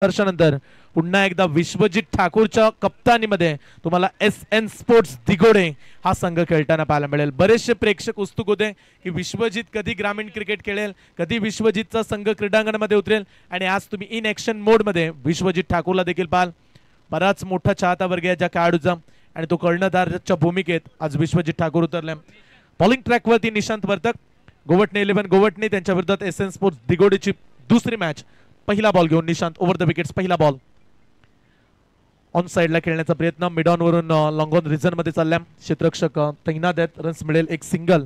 वर्षानंतर पुन्हा एकदा विश्वजित ठाकूरच्या कप्तानीमध्ये तुम्हाला SN स्पोर्ट्स दिघोडे हा संघ खेळताना पाहायला मिळेल। बरेचसे प्रेक्षक उत्सुक होते की विश्वजित कधी ग्रामीण क्रिकेट खेळेल, कधी विश्वजितचा संघ क्रीडांगणामध्ये उतरेल आणि आज तुम्ही इन ॲक्शन मोडमध्ये विश्वजित ठाकूरला देखील पाहाल। बराच मोठा चाहता वर्ग आहे ज्या खेळाडूचा आणि तो कर्णधाराच्या भूमिकेत आज विश्वजित ठाकूर उतरले। बॉलिंग ट्रॅकवरती निशांत वर्तक, गोवटणे 11 गोवटणे त्यांच्या विरोधात SN स्पोर्ट्स दिघोडेची दुसरी मॅच। पहिला बॉल घेऊन निशांत ओव्हर द विकेट्स, पहिला बॉल ऑन साइडला खेळण्याचा प्रयत्न, मिड ऑन वरून लॉंग ऑन रिझन मध्ये चालल्या, क्षेत्ररक्षक तैनात आहेत, रन्स मिळेल एक सिंगल।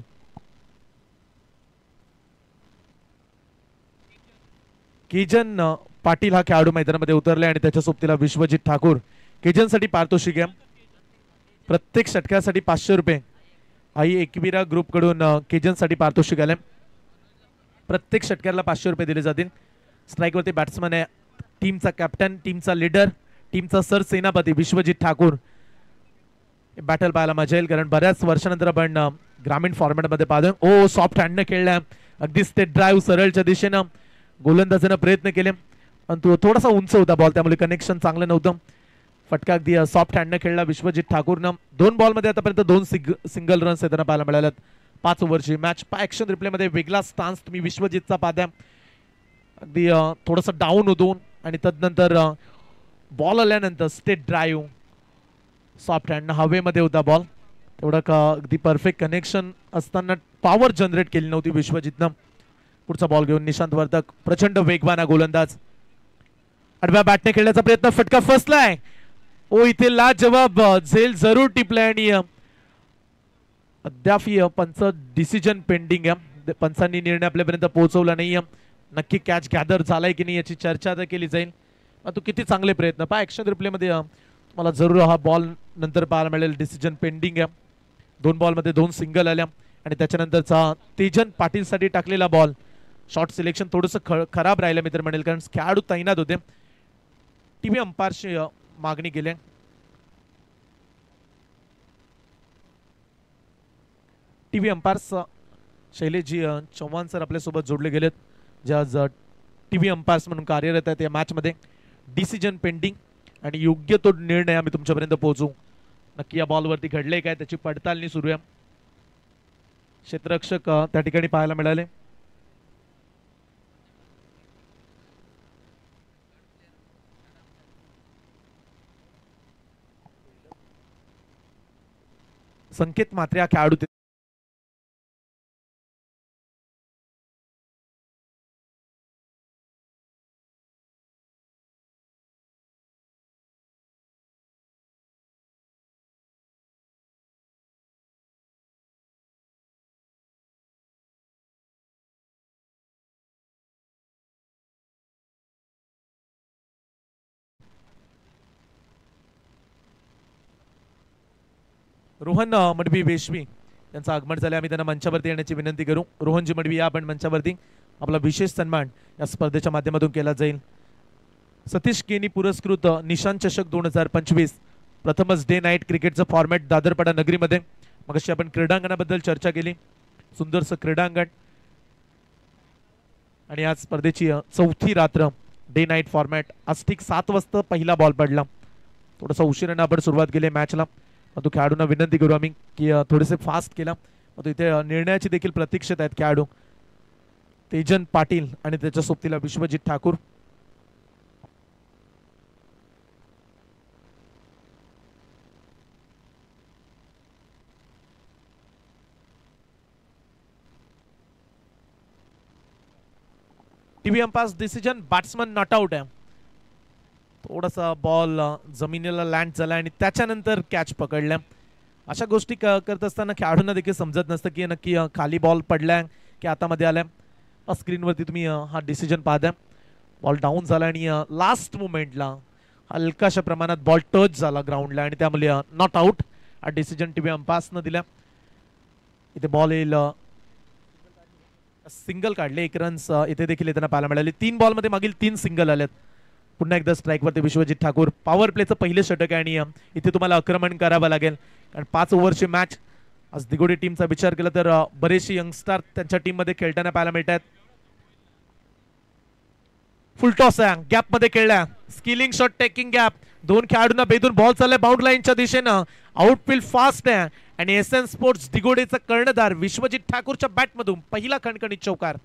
केजन पाटील हा खेळाडू मैदानामध्ये उतरले आणि त्याच्या सोबतीला विश्वजित ठाकूर। केजन साठी पारितोषिक आहे, प्रत्येक षटकासाठी 500 रुपये आई एकविरा ग्रुप कडून केजन साठी पारितोषिक आले। प्रत्येक षटकाला 500 रुपये दिले जातील। स्ट्राइक वरती बॅट्समन आहे, टीमचा कॅप्टन, टीमचा लीडर, टीमचा सरसेनापती विश्वजित ठाकूर। बॅटल पाहायला मजा येईल कारण बऱ्याच वर्षानंतर आपण ग्रामीण फॉर्मॅट मध्ये पाहतोय। ओ सॉफ्ट हँडने खेळला, अगदी स्टेट ड्राईव्ह सरळच्या दिशेनं गोलंदाजाने प्रयत्न केले पण तो थोडासा उंच होता बॉल, त्यामुळे कनेक्शन चांगलं नव्हतं। फटका अगदी सॉफ्ट हँडने खेळला विश्वजित ठाकूरनं। 2 बॉल मध्ये आतापर्यंत 2 सिंगल रन्स येताना पाहायला मिळाल्यात। 5 ओव्हरची मॅच ॲक्शन रिप्ले मध्ये वेगळा स्टान्स तुम्ही विश्वजितचा पाहता, अगदी थोडासा डाऊन होतो आणि तदनंतर बॉल आल्यानंतर स्टेट ड्राईव्ह सॉफ्ट हँड हवेमध्ये होता बॉल, तेवढं का अगदी परफेक्ट कनेक्शन असताना पॉवर जनरेट केली नव्हती विश्वजितनं। पुढचा बॉल घेऊन निशांत वर्तक, प्रचंड वेगवान गोलंदाज, आडव्या बॅटने खेळण्याचा प्रयत्न, फटका फसलाय। ओ इथे लाजवाब झेल जरूर टिपलाय आणि अद्याप पंच डिसिजन पेंडिंग आहे, पंचांनी निर्णय आपल्यापर्यंत पोहोचवला नाहीये। नक्की कॅच गॅदर झालाय की नाही याची चर्चा केली जाईल। तू किती चांगले प्रयत्न पहा, ॲक्शन रिप्ले मध्ये मला जरूर हा बॉल नंतर पाहायला मिळेल। डिसिजन पेंडिंग आहे, 2 बॉल मध्ये 2 सिंगल आल्या आणि त्याच्यानंतरचा तेजन पाटील साठी टाकलेला बॉल, शॉर्ट सिलेक्शन थोडंसं खराब राहिलं मित्र म्हणेल कारण खेळाडू तैनात होते। टीव्ही अंपायरची मागणी केली, टीव्ही अंपायर्स शैलेशजी चव्हाण सर आपल्यासोबत जोडले गेलेत, जे आज टीव्ही अंपायर्स म्हणून कार्यरत आहेत या मॅच मध्ये। डिसिजन पेंडिंग आणि योग्य तो निर्णय आम्ही तुमच्यापर्यंत पोहोचू। नक्की या बॉल वरती घडले काय त्याची पडताळणी सुरू आहे। क्षेत्ररक्षक त्या ठिकाणी पाहायला मिळाले। संकेत मात्रे हा खेळाडू रोहन मडवी वेशवी यांचं आगमन झालं, आम्ही त्यांना मंचावरती येण्याची विनंती करू। रोहनजी मडवी या आपण मंचावरती, आपला विशेष सन्मान या स्पर्धेच्या माध्यमातून केला जाईल। सतीश केनी पुरस्कृत निशांत चषक 2025 प्रथमच डे नाईट क्रिकेटचं फॉर्मॅट दादरपाडा नगरीमध्ये। मगाशी आपण क्रीडांगणाबद्दल चर्चा केली, सुंदरसं क्रीडांगण आणि आज स्पर्धेची 4थी रात्र डे नाईट फॉर्मॅट। आज ठीक 7 वाजता पहिला बॉल पडला, थोडासा उशिराने आपण सुरुवात केली मॅचला। तो खेळाडूंना विनंती करू आम्ही की थोडेसे फास्ट केला, तो इथे निर्णयाची देखील प्रतीक्षेत आहेत खेळाडू तेजन पाटील आणि त्याच्या सोबतीला Vishwajit Thakur. TV umpires decision, batsman not out आहे, थोडासा बॉल जमिनीला लँड झाला आणि त्याच्यानंतर कॅच पकडल्या। अशा गोष्टी करत असताना खेळाडूंना देखील समजत नसतं की नक्की खाली बॉल पडलाय की आतामध्ये आलाय। स्क्रीनवरती तुम्ही हा डिसिजन पाहताय, बॉल डाऊन झाला आणि लास्ट मोमेंटला हलकाशा प्रमाणात बॉल टच झाला ग्राउंडला आणि त्यामुळे नॉट आउट हा डिसिजन टीव्ही अंपायर्सनं दिला। इथे बॉल येईल, सिंगल काढले, 1 रन्स इथे देखील येताना पाहायला मिळाले। 3 बॉल मध्ये मागील 3 सिंगल आलेत। पुन्हा एकदा स्ट्राइक वरती विश्वजित ठाकूर, पॉवर प्लेचं पहिले षटक आहे आणि इथे तुम्हाला आक्रमण करावं लागेल कारण 5 ओव्हरची मॅच। आज दिघोडी टीमचा विचार केला तर बरेचसे यंगस्टर त्यांच्या टीम मध्ये खेळताना पाहायला मिळतात। फुल टॉस आहे, गॅप मध्ये खेळल्या, स्किलिंग शॉट टेकिंग गॅप, दोन खेळाडूंना बेदून बॉल चाललाय बाउंड लाईनच्या दिशेनं, आउटफील्ड फास्ट आहे आणि एसएन स्पोर्ट्स दिगोडेचा कर्णधार विश्वजित ठाकूरच्या बॅटमधून पहिला खणखणीत चौकार.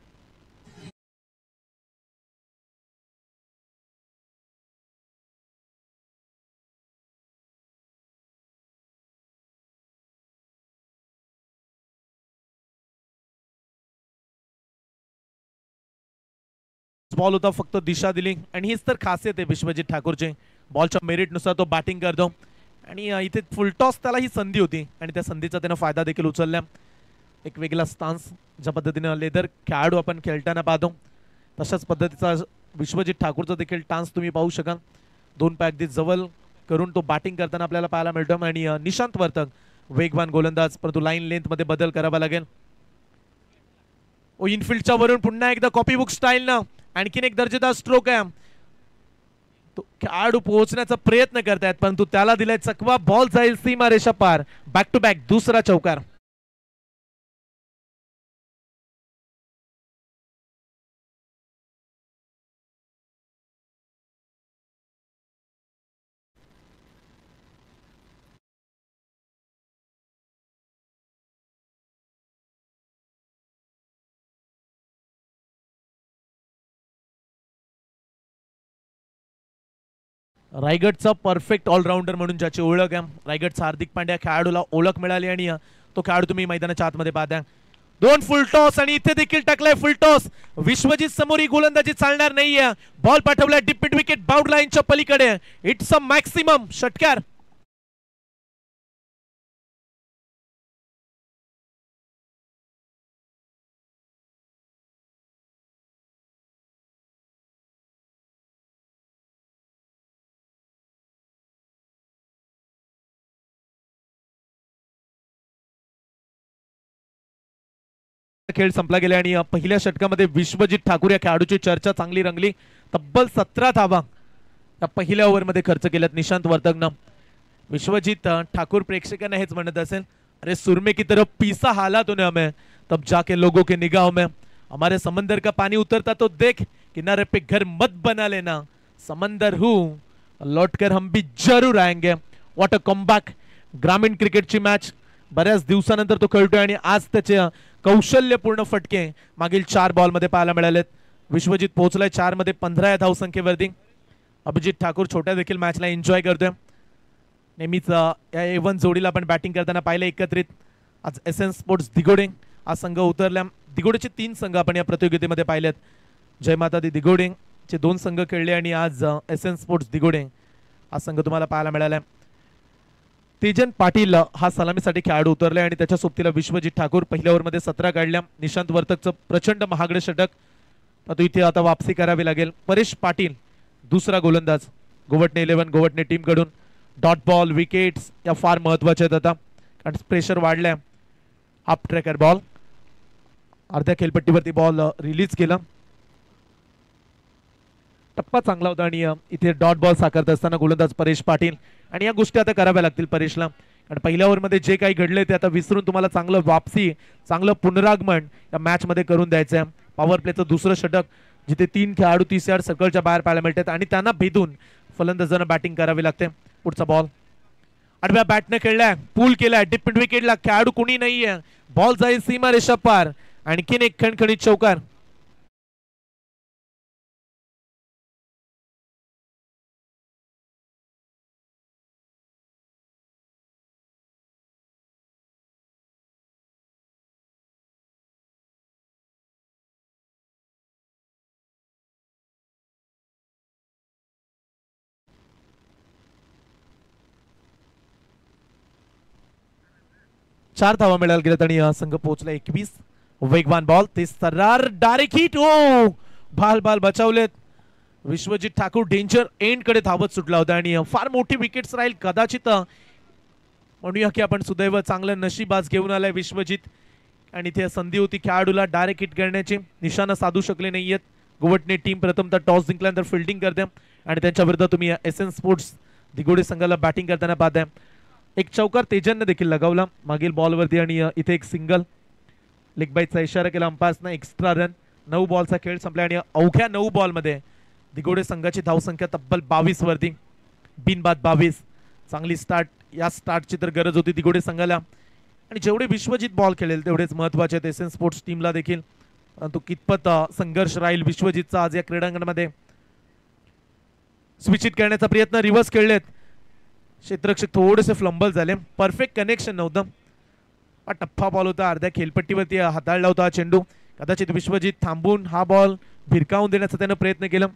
बॉल होता, फक्त दिशा दिली आणि हीच तर खासियत आहे विश्वजित ठाकूरचे, बॉलच्या मेरिट नुसार तो बॅटिंग करतो आणि इथे फुलटॉस त्याला ही संधी होती आणि त्या संधीचा त्यानं फायदा देखील उचलला. एक वेगळा स्टान्स ज्या पद्धतीने लेदर खेळाडू आपण खेळताना पाहतो तशाच पद्धतीचा विश्वजित ठाकूरचा देखील टान्स तुम्ही पाहू शकाल. दोन पाय अगदी जवळ करून तो बॅटिंग करताना आपल्याला पाहायला मिळतो आणि निशांत वर्तक वेगवान गोलंदाज, परंतु लाईन लेंथ मध्ये बदल करावा लागेल. इनफिल्डच्या वरून पुन्हा एकदा कॉपी बुक स्टाईल ना आणखीन एक दर्जेदार स्ट्रोक आहे. तो खेळाडू पोहोचण्याचा प्रयत्न करतायत परंतु त्याला दिलाय चकवा, बॉल जाईल सीमा रेषा पार. बॅक टू बॅक दुसरा चौकार. रायगडचा परफेक्ट ऑलराऊंडर म्हणून ज्याची ओळख आहे, रायगडचा हार्दिक पांड्या खेळाडूला ओळख मिळाली आणि तो खेळाडू तुम्ही मैदानाच्या आतमध्ये पाहता. दोन फुलटॉस आणि इथे देखील टाकलाय फुलटॉस. विश्वजित समोर ही गोलंदाजी चालणार नाहीये. बॉल पाठवलाय डिप मिड विकेट बाउंड लाईनच्या पलीकडे. इट्स अ मॅक्सिमम षटकार. खेळ संपला गेला आणि पहिल्या षटकामध्ये विश्वजित ठाकूर या खेळाडूची चर्चा चांगली रंगली. तब्बल 17 धावा या पहिल्या ओव्हरमध्ये खर्च केल्यात निशांत वर्तकनं. विश्वजित ठाकूर प्रेक्षकांना हेच म्हणत असेल, अरे सुरमे की तरफ पीसा हाला तूने हमें, तब जाके लोगों के निगाहों में हमारे समंदर का पानी उतरता तो देख, किनारे पे घर मत बना लेना, समंदर हूँ लौटकर हम भी जरूर आएंगे. What a comeback. ग्रामीण क्रिकेटची मॅच बऱ्याच दिवसानंतर तो खेळतोय आणि आज त्याचे कौशल्यपूर्ण फटके मागील 4 बॉल मध्ये पाहायला मिळालेत. विश्वजित पोहोचलाय 4 मध्ये 15 या धावसंख्येवरती. अभिजित ठाकूर छोट्या देखील मॅचला एन्जॉय करतोय. नेहमीच या एवन जोडीला आपण बॅटिंग करताना पाहिलं एकत्रित. आज एसएन स्पोर्ट्स दिगोडे हा संघ उतरल्या. दिगोडेचे 3 संघ आपण या प्रतियोगितेमध्ये पाहिलेत. जय माता दी दिगोडे चे 2 संघ खेळले आणि आज एसएन स्पोर्ट्स दिगोडे हा संघ तुम्हाला पाहायला मिळाला. तेजन पाटील हा सलामीसाठी खेळाडू उतरलाय आणि त्याच्या सोबतीला विश्वजित ठाकूर. पहिल्या ओव्हरमध्ये 17 काढल्या. निशांत वर्तकचं प्रचंड महागडे षटक, परंतु इथे आता वापसी करावी लागेल. परेश पाटील दुसरा गोलंदाज गोवटणे 11 गोवटणे टीम कडून. डॉट बॉल विकेट्स या फार महत्वाच्या आहेत आता कारण प्रेशर वाढलाय. हाफ ट्रॅकर बॉल अर्ध्या खेळपट्टीवरती बॉल रिलीज केला. टप्पा चांगला होता आणि इथे डॉट बॉल साकारत असताना गोलंदाज परेश पाटील. आणि या गोष्टी आता कराव्या लागतील परेशला कारण पहिल्या ओव्हरमध्ये जे काही घडले ते आता विसरून तुम्हाला चांगलं वापसी, चांगलं पुनरागमन या मॅच मध्ये करून द्यायचं आहे. पॉवर प्लेचं दुसरं षटक जिथे 3 खेळाडू 30 यार्ड सर्कलच्या बाहेर पाहायला मिळतात आणि त्यांना भेदून फलंदाजांना बॅटिंग करावी लागते. पुढचा बॉल आडव्या बॅटने खेळलाय, पूल केलाय, डिप मिड विकेटला खेळाडू कोणी नाहीये. बॉल जाईल सीमा रेषा पार. आणखीन एक खणखणीत चौकार. चार धावा मिळायला गेल्यात आणि संघ पोहोचला 21. वेगवान बॉल ते सर्रार डायरेक्ट हिट. ओ बाल बाल बचावलेत. विश्वजित ठाकूर डेंजर एंड कडे धावत सुटला होता आणि फार मोठी विकेट्स राहील कदाचित. म्हणूया की आपण सुदैव चांगलं नशीब आज घेऊन आलाय विश्वजित आणि इथे संधी होती खेळाडूला डायरेक्ट हिट करण्याची. निशाणा साधू शकले नाहीयेत. गोवटणे टीम प्रथमतः टॉस जिंकल्यानंतर फिल्डिंग करते आणि त्यांच्या विरुद्ध तुम्ही एसएन स्पोर्ट्स दिगोडे संघाला बॅटिंग करताना पाहताय. एक चौकार तेजनने देखील लगावला मागील बॉलवरती आणि इथे एक सिंगल. लेग बाईटचा इशारा केला अंपायरने. Extra run. 9 बॉलचा खेळ संपला आणि अवघ्या 9 बॉलमध्ये दिगोडे संघाची धावसंख्या तब्बल 22 वरती, बिनबाद 22. चांगली स्टार्ट, या स्टार्टची तर गरज होती दिगोडे संघाला. आणि जेवढे विश्वजित बॉल खेळेल तेवढेच महत्वाचे आहेत एसएन स्पोर्ट्स टीमला देखील. परंतु कितपत संघर्ष राहील विश्वजितचा आज या क्रीडांगणामध्ये. स्विचित करण्याचा प्रयत्न, रिव्हर्स खेळलेत, क्षेत्ररक्षक थोडेसे फ्लंबल झाले, परफेक्ट कनेक्शन नव्हतं. हा टप्पा बॉल होता, अर्ध्या खेळपट्टीवरती हाताळला होता हा चेंडू. कदाचित विश्वजित थांबून हा बॉल भिरकावून देण्याचा त्यानं प्रयत्न केला.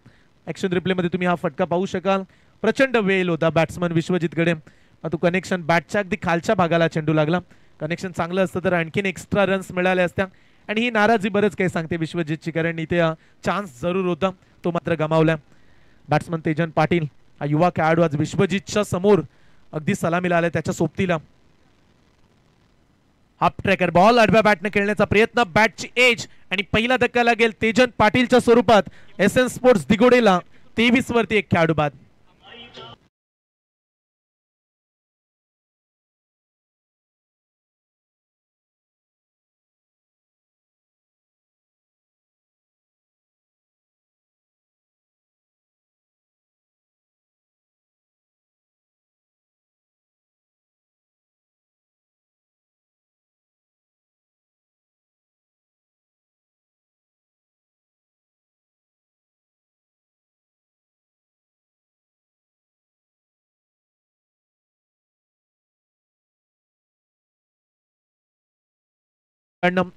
ऍक्शन रिप्ले मध्ये तुम्ही हा फटका पाहू शकाल. प्रचंड वेल होता बॅट्समन विश्वजितकडे. तो कनेक्शन बॅटच्या अगदी खालच्या भागाला चेंडू लागला. कनेक्शन चांगलं असतं तर आणखीन एक्स्ट्रा रन्स मिळाले असत्या. आणि ही नाराजी बरंच काही सांगते विश्वजितची, कारण इथे चान्स जरूर होता, तो मात्र गमावला. बॅट्समन तेजन पाटील हा युवा खेळाडू आज विश्वजितच्या समोर अगदी सलामीला आलाय त्याच्या सोबतीला. हाफ ट्रॅकर बॉल आडव्या बॅटने खेळण्याचा प्रयत्न, बॅटची एज आणि पहिला धक्का लागेल तेजन पाटीलच्या स्वरूपात. एसएन स्पोर्ट्स दिगोडेला 23 वरती एक खेळाडू बाद.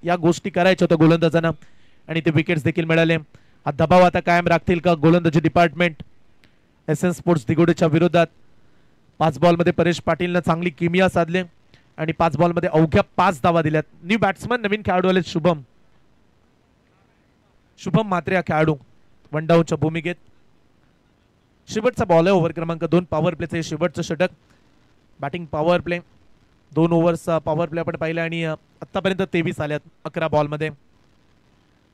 या गोष्टी करायच्या होत्या गोलंदाजांना आणि ते विकेट्स देखील मिळाले. हा दबाव आता कायम राखतील का गोलंदाजी डिपार्टमेंट एसएन स्पोर्ट्स दिगोडेच्या विरोधात. 5 बॉलमध्ये परेश पाटीलनं चांगली किमिया साधली आणि 5 बॉलमध्ये अवघ्या 5 धावा दिल्यात. न्यू बॅट्समन नवीन खेळाडू आले शुभम मात्रे हा खेळाडू वन डाऊनच्या भूमिकेत. शेवटचा बॉल आहे ओव्हर क्रमांक 2 पॉवर प्लेचं शेवटचं षटक. Batting power play 2 overs power play आपण पाहिलं आणि आतापर्यंत 23 आल्यात 11 बॉल मध्ये.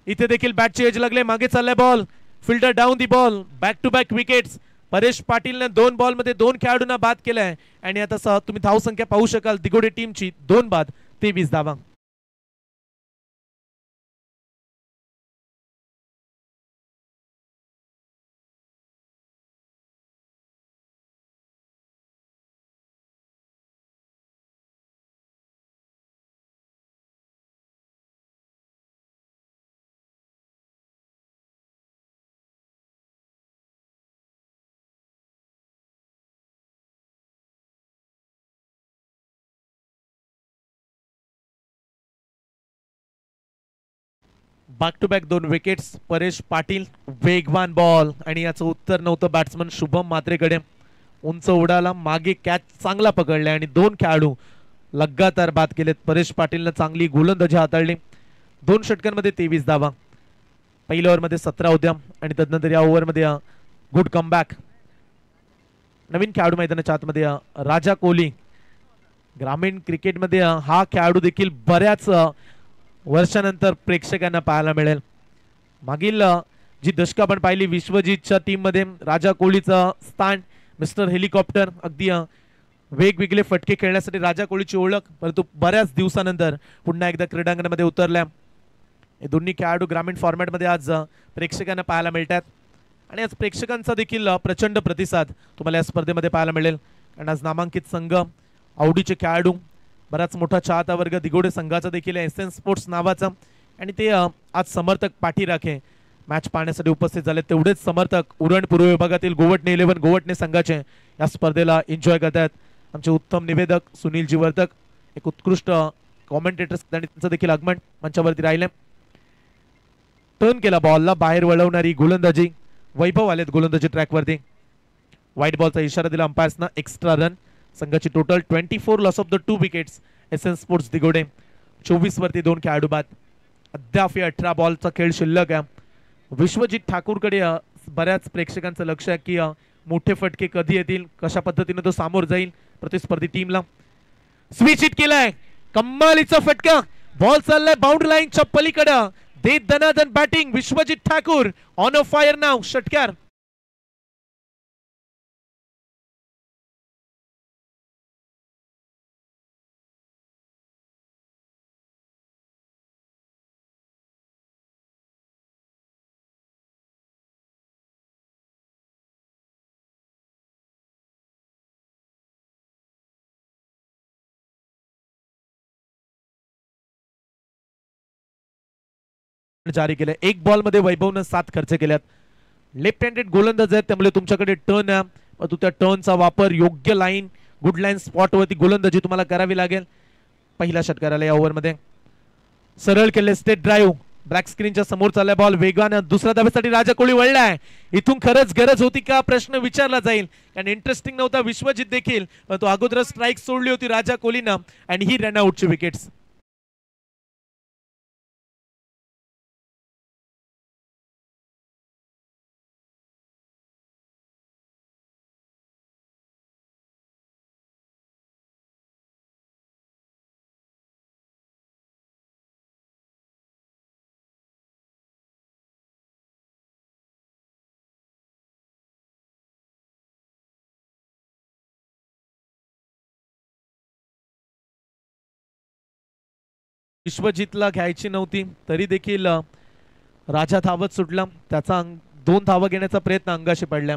इथे देखील बॅटची एज लागले, मागे चाललाय ball, fielder down the ball, back to back wickets. Paresh पाटीलने 2 बॉल मध्ये 2 खेळाडूंना बाद केलाय आणि आता तुम्ही धावसंख्या पाहू शकाल दिगोडे टीमची 2 बाद 23 धावा. Back to back 2 wickets. Paresh Patil वेगवान बॉल आणि याचं उत्तर नव्हतं बॅट्समन शुभम मात्रेकडे. उंच उडाला, मागे कॅच चांगला पकडलाय आणि 2 खेळाडू लगातार बाद केलेत. परेश पाटीलनं चांगली गोलंदाजी हाताळली. 2 षटकांमध्ये 23 धावा. पहिल्या ओव्हरमध्ये 17 होत्या आणि तदनंतर या ओव्हरमध्ये गुड कमबॅक. नवीन खेळाडू मैदानाच्या आतमध्ये राजा कोहली. ग्रामीण क्रिकेटमध्ये हा खेळाडू देखील बऱ्याच वर्षानंतर प्रेक्षकांना पाहायला मिळेल. मागील जी दशक आपण पाहिली विश्वजितच्या टीम मध्ये राजा कोहलीचं स्थान, मिस्टर हेलिकॉप्टर, अगदी वेगवेगळे फटके खेळण्यासाठी राजा कोहलीची ओळख, परंतु बऱ्याच दिवसानंतर पुन्हा एकदा क्रीडांगणामध्ये उतरल्या. हे दोन्ही खेळाडू ग्रामीण फॉर्मॅटमध्ये आज प्रेक्षकांना पाहायला मिळतात आणि आज प्रेक्षकांचा देखील प्रचंड प्रतिसाद तुम्हाला या स्पर्धेमध्ये पाहायला मिळेल. कारण आज नामांकित संघ, आवडीचे खेळाडू, बराच मोठा चाहता वर्ग दिगोडे संघाचा देखील एसएन स्पोर्ट्स नावाचा आणि ते आज समर्थक पाठीराखे मॅच पाहण्यासाठी उपस्थित झाले. तेवढेच समर्थक उरण पूर्व विभागातील गोवटणे 11 गोवटणे संघाचे या स्पर्धेला एन्जॉय करतात. आमचे उत्तम निवेदक सुनील जीवर्तक, एक उत्कृष्ट कॉमेंटेटर, त्यांचं देखील आगमन मंचावरती राहिले. टर्न केला बॉलला, बाहेर वळवणारी गोलंदाजी, वैभव आलेत गोलंदाजी ट्रॅकवरती. व्हाईट बॉलचा इशारा दिला अंपायर्सना, एक्स्ट्रा रन. संघाची total 24 loss of the 2 wickets. SN sports Digode 24 वरती 2 खेळाडू बाद. अद्याप 18 बॉलचा खेळ शिल्लक आहे. विश्वजित ठाकूरकडे बऱ्याच प्रेक्षकांचं लक्ष आहे की मोठे फटके कधी येतील, कशा पद्धतीने तो सामोर जाईल प्रतिस्पर्धी टीमला. स्विच हिट केलाय, कमालीचा फटका, बॉल चाललाय बाउंड्री लाईनच्या पलीकडे, देत दनादन batting Vishwajit Thakur on a fire नाव, षटकार. जारी केले. एक बॉल मध्ये वैभवनं 7 खर्च केल्यात. लेफ्ट हँडेड गोलंदाज आहेत त्यामुळे तुमच्याकडे टर्न आहे. तू त्या टर्नचा वापर योग्य लाईन गुड लाईन स्पॉटवरती गोलंदाजी तुम्हाला करावी लागेल. पहिल्या षटकाराला या ओव्हरमध्ये सरळ केले स्टेट ड्राईव्ह. ब्लॅक स्क्रीनच्या समोर चाललाय बॉल वेगानं. दुसऱ्या धावेसाठी राजा कोळी वळलाय. इथून खरंच गरज होती का प्रश्न विचारला जाईल, कारण इंटरेस्टिंग नव्हता विश्वजित देखील, पण तो अगोदर स्ट्राईक सोडली होती राजा कोहलीनं आणि ही रनआउटची विकेट्स. विश्वजितला घ्यायची नव्हती तरी देखील राजा धावत सुटला. त्याचा 2 धावा घेण्याचा प्रयत्न अंगाशी पडल्या.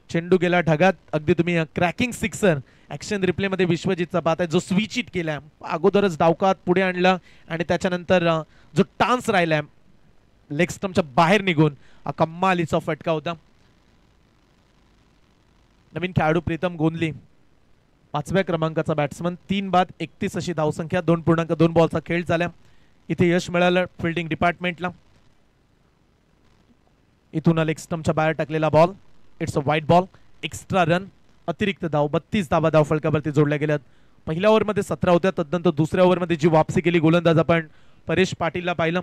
चेंडू गेला ढगात. अगदी तुम्ही क्रॅकिंग सिक्सर ऍक्शन रिप्ले मध्ये विश्वजितचा पाहताय जो स्विच इट केलाय. अगोदरच डावकात पुढे आणला आणि त्याच्यानंतर जो टान्स राहिलाय लेग स्टंपच्या बाहेर निघून कमालीचा फटका होता. नवीन खेळाडू प्रीतम गोंदली 5व्या क्रमांकाचा बॅट्समन. 3 बाद 31 अशी धावसंख्या. 2.2 बॉलचा खेळ झाला. इथे यश मिळालं फिल्डिंग डिपार्टमेंटला. इथून लेग स्टंपच्या बाहेर टाकलेला बॉल. इट्स अ वाईट बॉल. एक्स्ट्रा रन अतिरिक्त धाव 32 धावा धाव फलकावरती जोडल्या गेल्यात. पहिल्या ओव्हरमध्ये 17 होत्या. तदनंतर दुसऱ्या ओव्हरमध्ये जी वापसी केली गोलंदाज आपण परेश पाटीलला पाहिलं.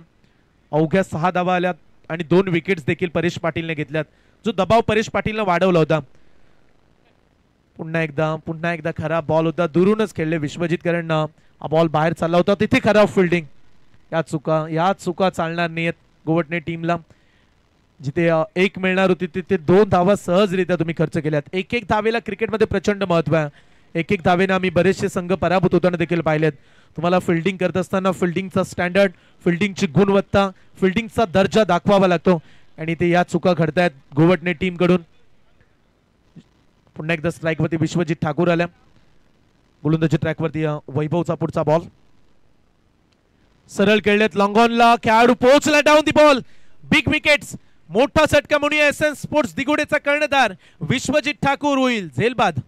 अवघ्या 6 धावा आल्यात आणि 2 विकेट्स देखील परेश पाटीलने घेतल्यात. जो दबाव परेश पाटीलने वाढवला होता. पुन्हा एकदा खराब बॉल होता. दुरूनच खेळले विश्वजित, कारण हा बॉल बाहेर चालला होता. तिथे खराब फिल्डिंग. या चुका चालणार नाहीत गोवटणे टीमला. जिथे 1 मिळणार होती तिथे 2 धावा सहजरित्या तुम्ही खर्च केल्यात. एक धावेला क्रिकेटमध्ये प्रचंड महत्व आहे. एक धावेने आम्ही बरेचसे संघ पराभूत होताना देखील पाहिलेत. तुम्हाला फिल्डिंग करत असताना फिल्डिंगचा स्टँडर्ड, फिल्डिंगची गुणवत्ता, फिल्डिंगचा दर्जा दाखवावा लागतो आणि ते या चुका घडतायत गोवटणे टीम कडून. पुन्हा एकदा स्ट्राइक वरती विश्वजित ठाकूर आल्या. गोलंदाजी ट्रॅक वरती वैभवचा पुढचा बॉल सरळ खेळलेत. लॉंग ऑनला खेळाडू पोहोचला. Down the ball. Big wickets. मोठा झटका म्हणूया एसएन स्पोर्ट्स दिगोडेचा कर्णधार विश्वजित ठाकूर होईल झेलबाद.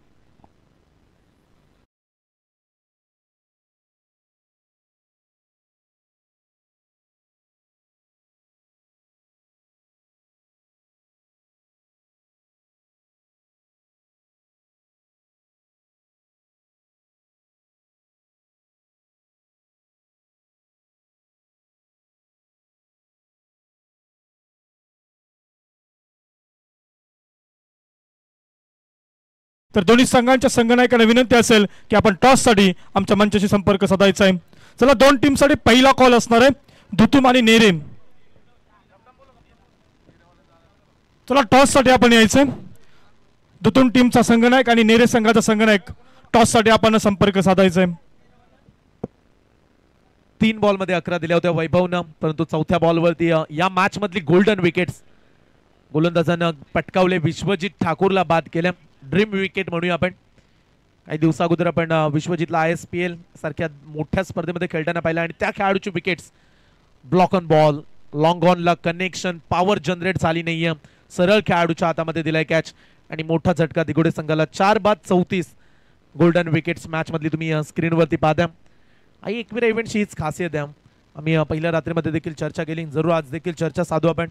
तर दोन्ही संघांच्या संघनायकांना विनंती असेल की आपण टॉससाठी आमच्या मंचाशी संपर्क साधायचा आहे. चला, 2 टीमसाठी पहिला कॉल असणार आहे धुतुम आणि नेरे. चला, टॉससाठी आपण यायचंय. धुतुम टीमचा संघनायक आणि नेरे संघाचा संघनायक टॉससाठी आपण संपर्क साधायचा आहे. 3 बॉल मध्ये 11 दिल्या होत्या वैभवनं, परंतु चौथ्या बॉलवरती या मॅच मधली गोल्डन विकेट्स गोलंदाजानं पटकावले. विश्वजित ठाकूरला बाद केल्या. ड्रीम विकेट म्हणूया आपण. काही दिवसा अगोदर आपण विश्वजितला ISPL सारख्या मोठ्या स्पर्धेमध्ये खेळताना पाहिलं आणि त्या खेळाडूची wickets block on ball, long ऑनला कनेक्शन, पॉवर जनरेट झाली नाहीये. सरळ खेळाडूच्या हातामध्ये दिलाय कॅच आणि मोठा झटका दिगोडे संघाला. 4 बाद 34 गोल्डन विकेट्स मॅच मधली तुम्ही स्क्रीनवरती पाहता. आई एकविरा इव्हेंटची हीच खासियत आहे. आम्ही पहिल्या रात्रीमध्ये देखील चर्चा केली, जरूर आज देखील चर्चा साधू आपण.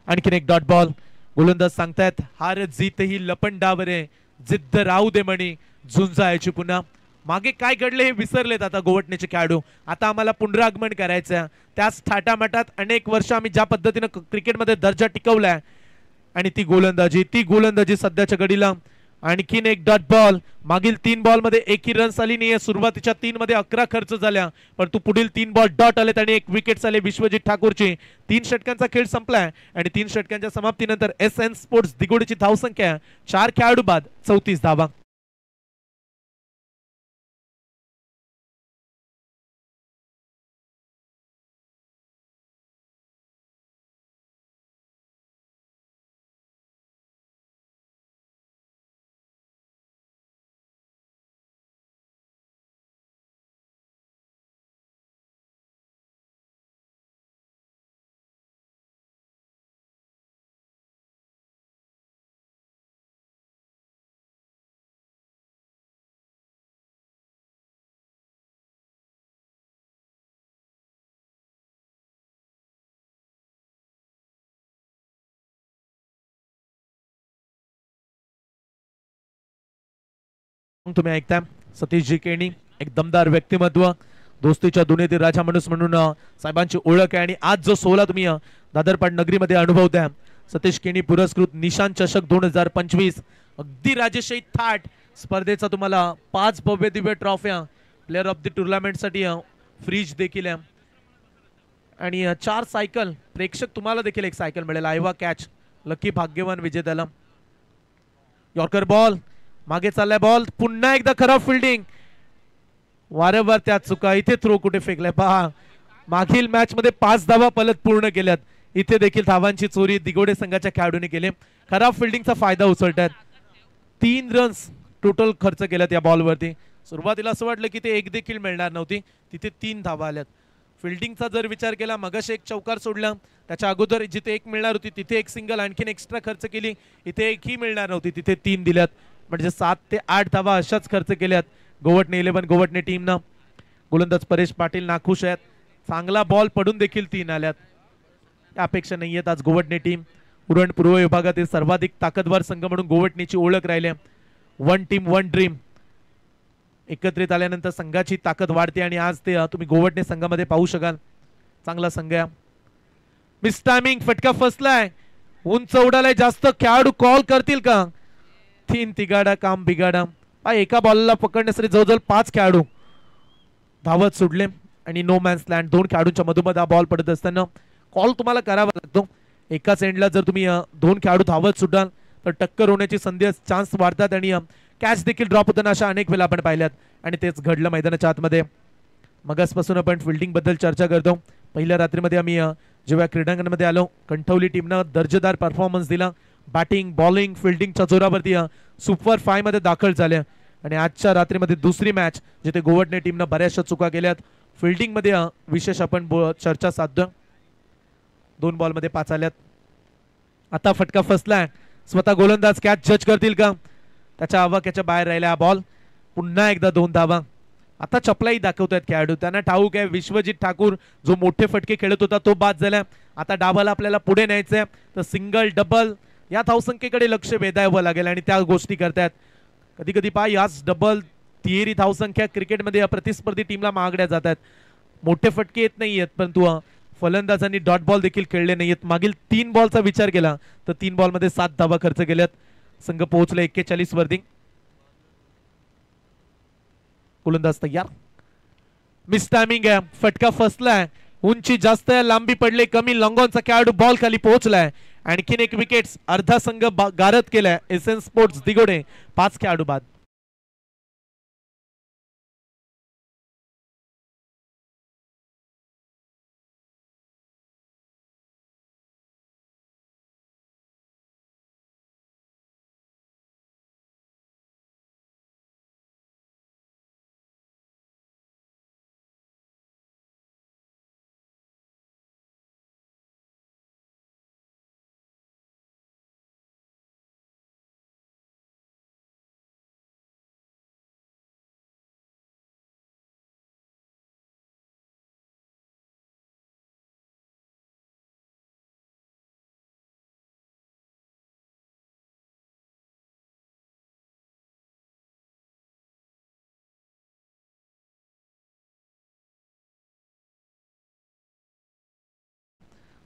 आणखीन एक डॉट बॉल. गोलंदाज सांगतायत हार जीत ही लपंडावर आहे, जिद्द राहू दे म्हणी झुंजायची पुन्हा. मागे काय घडले हे विसरलेत आता गोवटणेचे खेळाडू. आता आम्हाला पुनरागमन करायचं. त्याच थाटामाटात अनेक वर्ष आम्ही ज्या पद्धतीने क्रिकेटमध्ये दर्जा टिकवलाय आणि ती गोलंदाजी सध्याच्या घडीला. आणखीन एक डॉट बॉल. मागील 3 बॉल मध्ये एकही रन्स आली नाहीये. सुरुवातीच्या 3 मध्ये 11 खर्च झाल्या, पण तू पुढील 3 बॉल डॉट आलेत आणि 1 विकेट आले विश्वजित ठाकूरची. 3 षटकांचा खेळ संपलाय आणि 3 षटकांच्या समाप्तीनंतर SN स्पोर्ट्स दिगोडीची धावसंख्या 4 खेळाडू बाद 34 धावा. तुम्ही ऐकताय सतीशजी केणी, एक दमदार व्यक्तिमत्व, दोस्तीच्या दुनियेतील राजा माणूस म्हणून साहेबांची ओळख आहे. आणि आज जो सोहळा तुम्ही दादरपाट नगरीमध्ये अनुभवताय, सतीश केणी पुरस्कृत निशान चषक 2025 अगदी राजेशाही थाट स्पर्धेचा तुम्हाला 5 भव्य Divya ट्रॉफ्या, player of the tournament साठी फ्रीज देखील आहे आणि 4 सायकल. प्रेक्षक तुम्हाला देखील एक सायकल मिळेल. आयवा कॅच लकी भाग्यवान विजेत्याला. यॉर्कर बॉल मागे चाललाय, बॉल पुन्हा एकदा खराब फिल्डिंग, वारंवार त्या चुका. इथे थ्रो कुठे फेकलाय पहा. मागील मॅच मध्ये 5 धावा पलत पूर्ण केल्यात, इथे देखील धावांची चोरी दिगोडे संघाच्या खेळाडूंनी केली. खराब फिल्डिंगचा फायदा उचलतात. 3 रन्स टोटल खर्च केल्यात या बॉलवरती. सुरुवातीला असं वाटलं की ते एक देखील मिळणार नव्हती, तिथे 3 धावा आल्यात. फिल्डिंगचा जर विचार केला, मगाशी एक चौकार सोडला, त्याच्या अगोदर जिथे 1 मिळणार होती तिथे 1 सिंगल आणखीन एक्स्ट्रा खर्च केली, इथे 1 ही मिळणार नव्हती तिथे 3 दिल्यात. म्हणजे 7 ते 8 धावा अशाच खर्च केल्यात गोवटणे 11 गोवटणे टीमनं. गोलंदाज परेश पाटील नाखुश आहेत. चांगला बॉल पडून देखील 3 आल्यात. त्या अपेक्षा नाही आहेत आज गोवटणे टीम. उरण पूर्व विभागातील सर्वाधिक ताकदवार संघ म्हणून गोवटणेची ओळख राहिली. 1 टीम 1 ड्रीम एकत्रित आल्यानंतर संघाची ताकद वाढते आणि आज ते तुम्ही गोवटणे संघामध्ये पाहू शकाल. चांगला संघ आहे. मिस टायमिंग, फटका फसलाय, उंच उडालाय जास्त. खेळाडू कॉल करतील का? 3 तिगाडा काम बिगाडा. एका बॉलला पकडण्यासाठी जवळजवळ 5 खेळाडू धावत सुटले आणि नो मॅन्स लँड. 2 खेळाडूंच्या मधोमध हा बॉल पडत असताना कॉल तुम्हाला करावा लागतो. एकाच एंडला जर तुम्ही 2 खेळाडू धावत सुटाल तर टक्कर होण्याची संधी चान्स वाढतात आणि कॅच देखील ड्रॉप होताना अशा अनेक वेळा आपण पाहिल्यात आणि तेच घडलं मैदानाच्या आतमध्ये. मगासपासून आपण फिल्डिंग बद्दल चर्चा करतो. पहिल्या रात्रीमध्ये आम्ही जेव्हा क्रीडांगणामध्ये आलो, कंठवली टीमनं दर्जेदार परफॉर्मन्स दिला. बॅटिंग बॉलिंग फिल्डिंगच्या जोरावरती सुपर 5 मध्ये दाखल झाले आणि आजच्या रात्रीमध्ये दुसरी मॅच जिथे गोवटणे टीमनं बऱ्याचशा चुका केल्यात. फिल्डिंग मध्ये विशेष आपण चर्चा साधतो. 2 बॉलमध्ये 5 आल्यात. आता फटका फसलाय, स्वतः गोलंदाज कॅच जज करतील का? त्याच्या आवाक्याच्या बाहेर राहिला हा बॉल. पुन्हा एकदा 2 धावा. आता चपलाई दाखवतायत खेळाडू. त्यांना ठाऊक आहे विश्वजित ठाकूर जो मोठे फटके खेळत होता तो बाद झाला. आता डावाला आपल्याला पुढे न्यायचंय, तर सिंगल डबल या धावसंख्येकडे लक्ष वेधावं लागेल आणि त्या गोष्टी करतायत. कधी कधी पहा याच डबल तिहेरी धावसंख्या क्रिकेटमध्ये प्रतिस्पर्धी टीमला मागण्या जातात. मोठे फटके येत नाहीयेत, परंतु फलंदाजांनी डॉट बॉल देखील खेळले नाहीयेत. मागील 3 बॉलचा विचार केला तर 3 बॉलमध्ये 7 धावा खर्च केल्यात. संघ पोहोचला 41 वरती. गोलंदाज तयार. मिस टायमिंग आहे, फटका फसलाय, उंची जास्त आहे, लांबी पडले कमी. लॉंगॉनचा खेळाडू बॉल खाली पोहोचलाय. आणखीन एक विकेट्स अर्धा संघ गारद केलाय. एसएन स्पोर्ट्स दिगोडे 5 खेळाडू बाद.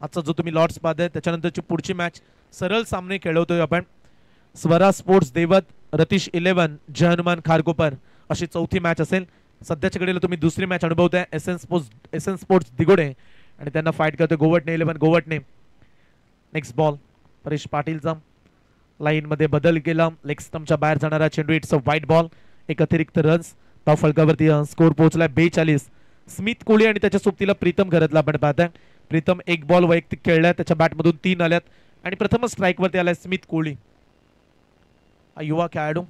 आजचा जो तुम्ही लॉर्ड्स पाहताय त्याच्यानंतरची पुढची मॅच सरळ सामने खेळवतोय आपण. स्वरा स्पोर्ट्स देवत, रतीश 11, जय हनुमान खारकोपर अशी 4थी मॅच असेल. सध्याच्या घडीला तुम्ही दुसरी मॅच अनुभवताय एसएन स्पोर्ट्स दिगोडे आणि त्यांना फाईट करतोय गोवटणे 11 गोवटणे. नेक्स्ट बॉल परेश पाटीलचा. लाईन मध्ये बदल केला, लेग स्टंपच्या बाहेर जाणारा चेंडू. इट्स अ वाईट बॉल. एक अतिरिक्त रन्स. धाव फलकावरती स्कोर पोहोचलाय 42. स्मिथ कोहली आणि त्याच्या सोबतीला प्रीतम घरातला आपण पाहताय. प्रीतम 1 बॉल वैयक्तिक खेळलाय, त्याच्या बॅटमधून 3 आल्यात आणि प्रथमच स्ट्राईक वरती आलाय स्मिथ कोहली. युवा खेळाडू.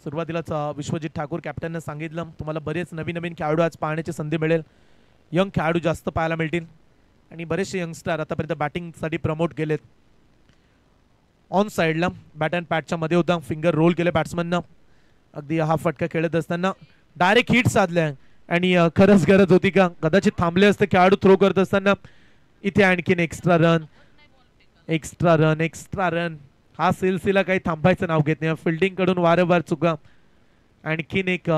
सुरुवातीलाच विश्वजित ठाकूर कॅप्टनने सांगितलं तुम्हाला बरेच नवीन नवीन खेळाडू आज पाहण्याची संधी मिळेल. यंग खेळाडू जास्त पाहायला मिळतील आणि बरेचसे यंगस्टर आतापर्यंत बॅटिंगसाठी प्रमोट केलेत. ऑन साइडला बॅट अँड पॅटच्या मध्ये होता, फिंगर रोल केले बॅट्समननं. अगदी हा फटका खेळत असताना डायरेक्ट हिट साधल्या आणि खरंच गरज होती का? कदाचित थांबले असते खेळाडू थ्रो करत असताना. इथे आणखीन extra run extra run extra run. हा सिलसिला काही थांबायचं नाव घेत नाही. फिल्डिंग कडून वारंवार चुका. आणखीन एक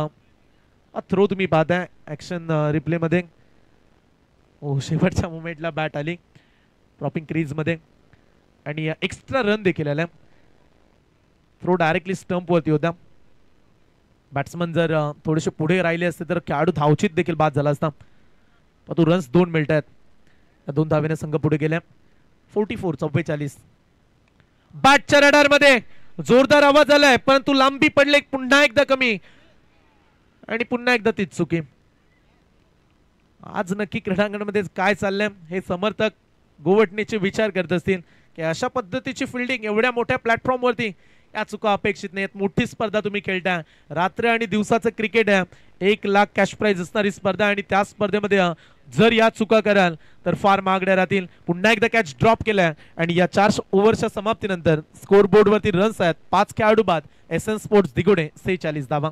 थ्रो तुम्ही पाहताय ऍक्शन रिप्ले मध्ये. शेवटच्या मोमेंटला बॅट आली ड्रॉपिंग क्रीज मध्ये आणि एक्स्ट्रा रन देखील आल्या. थ्रो डायरेक्टली स्टंप वरती होता. बॅट्समन जर थोडेसे पुढे राहिले असते तर खेळाडू धावचित देखील बाद झाला असता. परंतु रन्स 2 मिळत आहेत. 2 धावेने संघ पुढे गेल्या. 44 बॅटच्या रडार मध्ये जोरदार आवाज आलाय परंतु लांबी पडले पुन्हा एकदा कमी आणि पुन्हा एकदा तीच चुकी. आज नक्की क्रीडांगणामध्ये काय चाललंय हे समर्थक गोवटणेचे विचार करत असतील की अशा पद्धतीची फिल्डिंग एवढ्या मोठ्या प्लॅटफॉर्म वरती या चुका अपेक्षित नाहीत. मोठी स्पर्धा तुम्ही खेळताय. रात्र आणि दिवसाचं क्रिकेट आहे. 1 लाख कॅश प्राइज असणारी स्पर्धा आणि त्या स्पर्धेमध्ये जर या चुका कराल तर फार महागड्या राहतील. पुन्हा एकदा कॅच ड्रॉप केलाय आणि या 4 ओव्हरच्या समाप्तीनंतर स्कोर बोर्ड वरती रन्स आहेत 5 खेळाडू बाद. एसएन स्पोर्ट्स दिगोडे 46 धावा.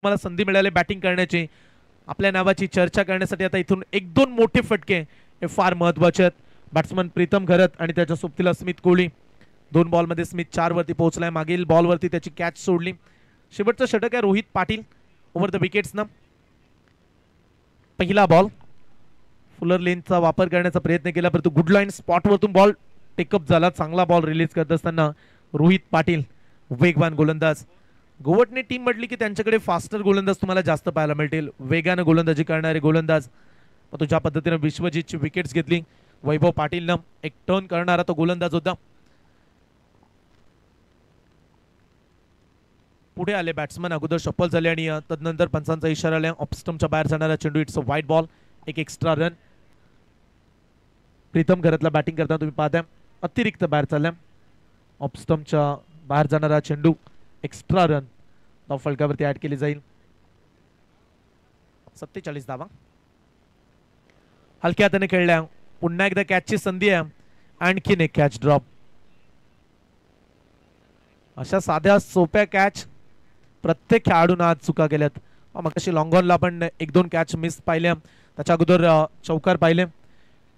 मला संधी मिळाली बॅटिंग करण्याची. आपल्या नावाची चर्चा करण्यासाठी आता इथून 1-2 मोठे फटके हे फार महत्वाचे आहेत. बॅट्समन प्रीतम घरत आणि त्याच्या सोबतीला स्मिथ कोहली. 2 बॉलमध्ये स्मिथ 4 वरती पोहोचलाय. मागील बॉल वरती त्याची कॅच सोडली. शेवटचा षटक आहे Rohit Patil over the wickets ना. पहिला बॉल फुलर लेनचा वापर करण्याचा प्रयत्न केला परंतु गुड लाईन स्पॉट वरतून बॉल टेकअप झाला. चांगला बॉल रिलीज करत असताना रोहित पाटील वेगवान गोलंदाज. गोवटणे टीम म्हटली की त्यांच्याकडे फास्टर गोलंदाज तुम्हाला जास्त पाहायला मिळतील. वेगाने गोलंदाजी करणारे गोलंदाज. तो ज्या पद्धतीने विश्वजीतची विकेट्स घेतली. वैभव पाटीलनं एक टर्न करणारा तो गोलंदाज होता. पुढे आले बॅट्समन. अगोदर शफल झाले आणि तदनंतर पंचांचा इशारा आला. ऑफस्टमच्या बाहेर जाणारा चेंडू. इट्स अ वाईट बॉल. एक एक्स्ट्रा रन. प्रीतम घरातला बॅटिंग करताना तुम्ही पाहताय अतिरिक्त बाहेर चालल्या. ऑफस्टमच्या बाहेर जाणारा चेंडू. एक्स्ट्रा रन धाव फलकावरती ऍड केली जाईल. 47 धावा. हलक्या हाताने खेळल्या. पुन्हा एकदा कॅचची संधी आहे. आणखीन एक कॅच ड्रॉप. अशा साध्या सोप्या कॅच प्रत्येक खेळाडूने आज चुका केल्यात. मग कशी लॉंग ऑनला आपण 1-2 कॅच मिस पाहिल्या. त्याच्या अगोदर चौकार पाहिले.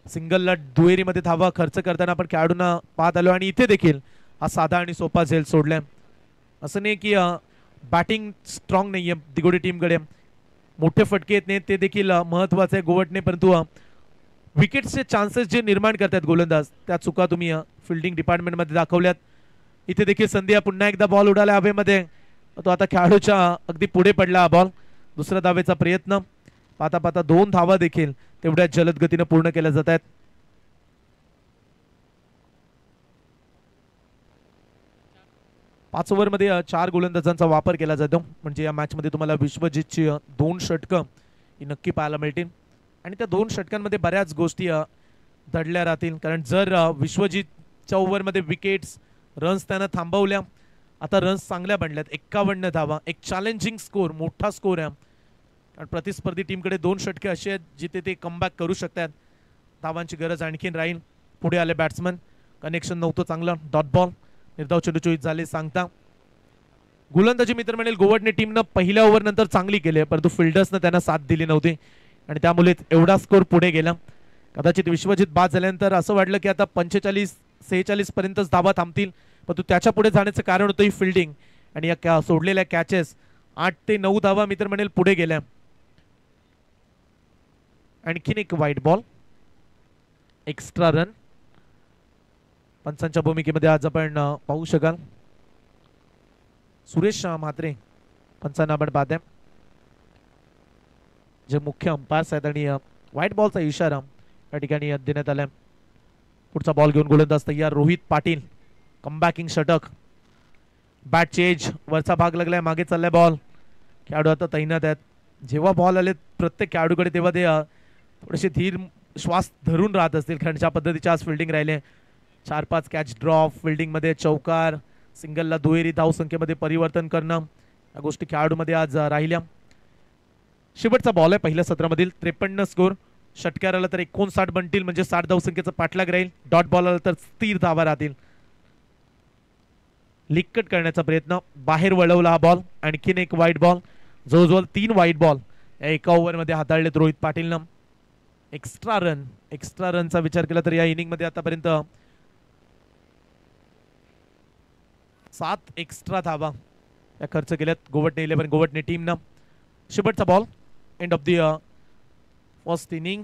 सिंगलला दुहेरीमध्ये धावा खर्च करताना आपण खेळाडूंना पाहत आलो आणि इथे देखील हा साधा आणि सोपा झेल सोडलाय. असं नाही की बॅटिंग स्ट्रॉंग नाहीये दिगोडी टीमकडे. मोठे फटके येत नाहीत ते देखील महत्वाचे आहे गोवटणे. परंतु विकेट्सचे चान्सेस जे निर्माण करतात गोलंदाज त्या चुका तुम्ही फिल्डिंग डिपार्टमेंटमध्ये दाखवल्यात. इथे देखील संधी आहे. पुन्हा एकदा बॉल उडाला हवेमध्ये. तो आता खेळाडूच्या अगदी पुढे पडला हा बॉल. दुसऱ्या धावेचा प्रयत्न. पाहता पाहता 2 धावा देखील तेवढ्या जलद गतीने पूर्ण केल्या जात आहेत. 5 ओव्हरमध्ये 4 गोलंदाजांचा वापर केला जातो. म्हणजे या मॅच मध्ये तुम्हाला विश्वजीतची 2 षटकं ही नक्की पाहायला मिळतील आणि त्या 2 षटकांमध्ये बऱ्याच गोष्टी दडल्या राहतील. कारण जर विश्वजीतच्या ओव्हरमध्ये विकेट्स रन्स त्यानं थांबवल्या. आता रन्स चांगल्या बनल्यात. 51 धावा. एक चॅलेंजिंग स्कोर. मोठा स्कोर आहे. कारण प्रतिस्पर्धी टीमकडे 2 षटके अशी आहेत जिथे ते कमबॅक करू शकतात. धावांची गरज आणखीन राहील. पुढे आले बॅट्समन. कनेक्शन नव्हतं चांगलं. Dot ball. निर्धाव चेंडू चोईस झाले सांगता. गोलंदाजी मित्र म्हणेल गोवटणे टीमनं पहिल्या ओव्हर नंतर चांगली केली परंतु फिल्डर्सनं त्यांना साथ दिली नव्हती आणि त्यामुळे एवढा स्कोर पुढे गेला. कदाचित विश्वजीत बाद झाल्यानंतर असं वाटलं की आता 45-46 पर्यंतच धावा थांबतील परंतु त्याच्या पुढे जाण्याचं कारण होतं ही फिल्डिंग आणि या सोडलेल्या कॅचेस. 8 ते 9 धावा मित्र म्हणेल पुढे गेल्या. आणखीन एक वाईट बॉल. Extra run. पंचांच्या भूमिकेमध्ये आज आपण पाहू शकाल सुरेश म्हात्रे पंचांना आपण पाहताय. जे मुख्य अंपायर्स आहेत आणि व्हाईट बॉलचा इशारा या ठिकाणी देण्यात आलाय. पुढचा बॉल घेऊन गोलंदाज तयार रोहित पाटील. कमबॅकिंग षटक. Bat change. वरचा भाग लागलाय, मागे चाललाय बॉल. खेळाडू आता तैनात आहेत. जेव्हा बॉल आले प्रत्येक खेळाडूकडे तेव्हा ते थोडेसे धीर श्वास धरून राहत असतील, कारण ज्या पद्धतीचे आज फिल्डिंग राहिले. 4-5 कॅच ड्रॉप, फिल्डिंगमध्ये चौकार, सिंगलला दुहेरी धाव संख्येमध्ये परिवर्तन करणं, या गोष्टी खेळाडूमध्ये आज राहिल्या. शेवटचा बॉल आहे पहिल्या सत्रामधील. 53 स्कोर. षटकार आला तर 59 बनतील, म्हणजे 60 धावसंख्येचा पाठलाग राहील. डॉट बॉल आला तर स्थिर धावा राहतील. लिकट करण्याचा प्रयत्न, बाहेर वळवला हा बॉल. आणखीन एक वाईट बॉल. जवळजवळ 3 वाईट बॉल या एका ओव्हरमध्ये हाताळलेत रोहित पाटीलनं. एक्स्ट्रा रनचा विचार केला तर या इनिंग मध्ये आतापर्यंत 7 एक्स्ट्रा धावा या खर्च केल्यात गोवटणे 11 गोवटणे टीमनं. शेवटचा ball. End of the first inning.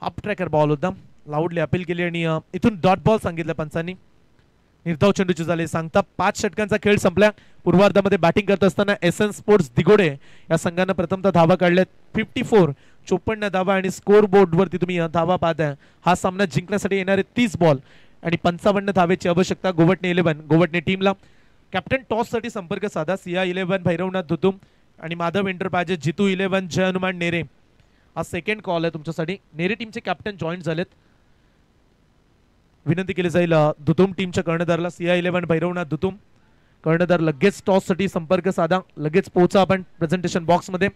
Half tracker ball होता. लाऊडली अपील केली आणि इथून डॉट बॉल सांगितलं पंचांनी. निर्धाव चेंडूचे झाले सांगता. 5 षटकांचा खेळ संपला. पूर्वार्धामध्ये बॅटिंग करत असताना एसएन स्पोर्ट्स दिगोडे या संघानं प्रथमतः धावा काढल्यात. 54 54 धावा आणि स्कोर बोर्ड वरती तुम्ही धावा पाहताय. हा सामना जिंकण्यासाठी येणारे 30 बॉल आणि 55 धावेची आवश्यकता गोवटणे 11 गोवटणे टीमला. कॅप्टन टॉस साठी संपर्क साधा. सिया 11 भैरवनाथ धुतुम आणि माधव एंटरप्राइजेस जितू 11 जय हनुमान नेरे. हा सेकंड कॉल आहे तुमच्यासाठी. नेरे टीमचे कॅप्टन जॉईन झालेत. विनंती केली जाईल धुतुम टीमच्या कर्णधारला. सिया 11 भैरवनाथ धुतुम. कर्णधार लगेच टॉस साठी संपर्क साधा. लगेच पोहोचा आपण प्रेझेंटेशन बॉक्स मध्ये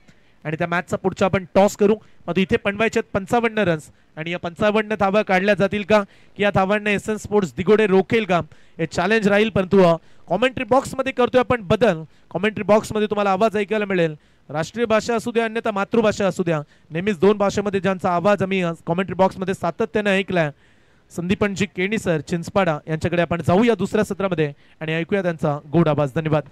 आणि त्या मॅचचा पुढचा आपण टॉस करू. मग इथे बनवायचे 55 रन्स आणि या 55 धावा काढल्या जातील का, की या धावांना एसएन स्पोर्ट्स दिगोडे रोखेल का, हे चॅलेंज राहील. परंतु कॉमेंट्री बॉक्स मध्ये करतोय आपण बदल. कॉमेंट्री बॉक्स मध्ये तुम्हाला आवाज ऐकायला मिळेल. राष्ट्रीय भाषा असू द्या अन्यथा मातृभाषा असू द्या, नेहमीच 2 भाषेमध्ये ज्यांचा आवाज आम्ही कॉमेंट्री बॉक्स मध्ये सातत्याने ऐकलाय, संदीपनजी केणी सर चिंचपाडा यांच्याकडे आपण जाऊया दुसऱ्या सत्रामध्ये आणि ऐकूया त्यांचा गोड आवाज. धन्यवाद.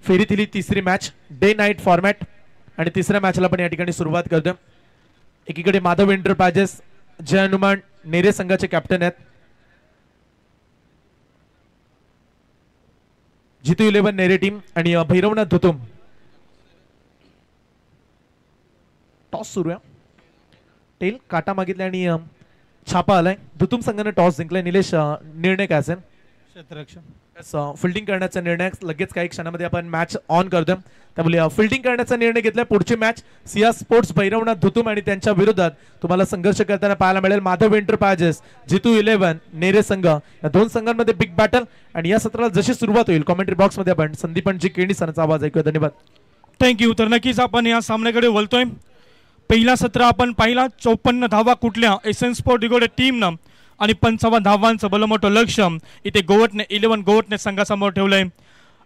फेरीतील ही तिसरी मॅच डे नाईट फॉर्मॅट आणि तिसऱ्या मॅचला पण या ठिकाणी सुरुवात करतोय. एकीकडे माधव एंटरप्राइजेस जय हनुमान नेरे संघाचे कॅप्टन आहेत. जितू 11 नेरे टीम आणि भैरवनाथ धुतुम. टॉस सुरू आहे. टेल काटा मागितला आणि छापा आलाय. धुतुम संघाने टॉस जिंकलाय. निलेश निर्णय काय असेल? क्षेत्ररक्षण फिल्डिंग करण्याचा निर्णय लगेच काही क्षणामध्ये आपण मॅच ऑन करतोय. त्यामुळे फिल्डिंग करण्याचा निर्णय घेतलाय. पुढची मॅच सिया स्पोर्ट्स भैरवनाथ धुतुम आणि त्यांच्या विरोधात तुम्हाला संघर्ष करताना पाहायला मिळेल माधव एंटरप्राइजेस जितू 11 नेरे संघ. या दोन संघांमध्ये बिग बॅटल आणि या सत्राला जशी सुरुवात होईल कॉमेंट्री बॉक्स मध्ये आपण संदीपजी केणी सरांचा आवाज ऐकूया. धन्यवाद. थँक्यू. तर नक्कीच आपण या सामन्याकडे वळतोय. पहिला सत्र आपण पाहिला. 54 धावा कुठल्या एसएन स्पोर्ट दिगोडे टीमनं आणि 55 धावांचं बलमोठं लक्ष इथे गोवटने 11 गोवटने संघासमोर ठेवलंय.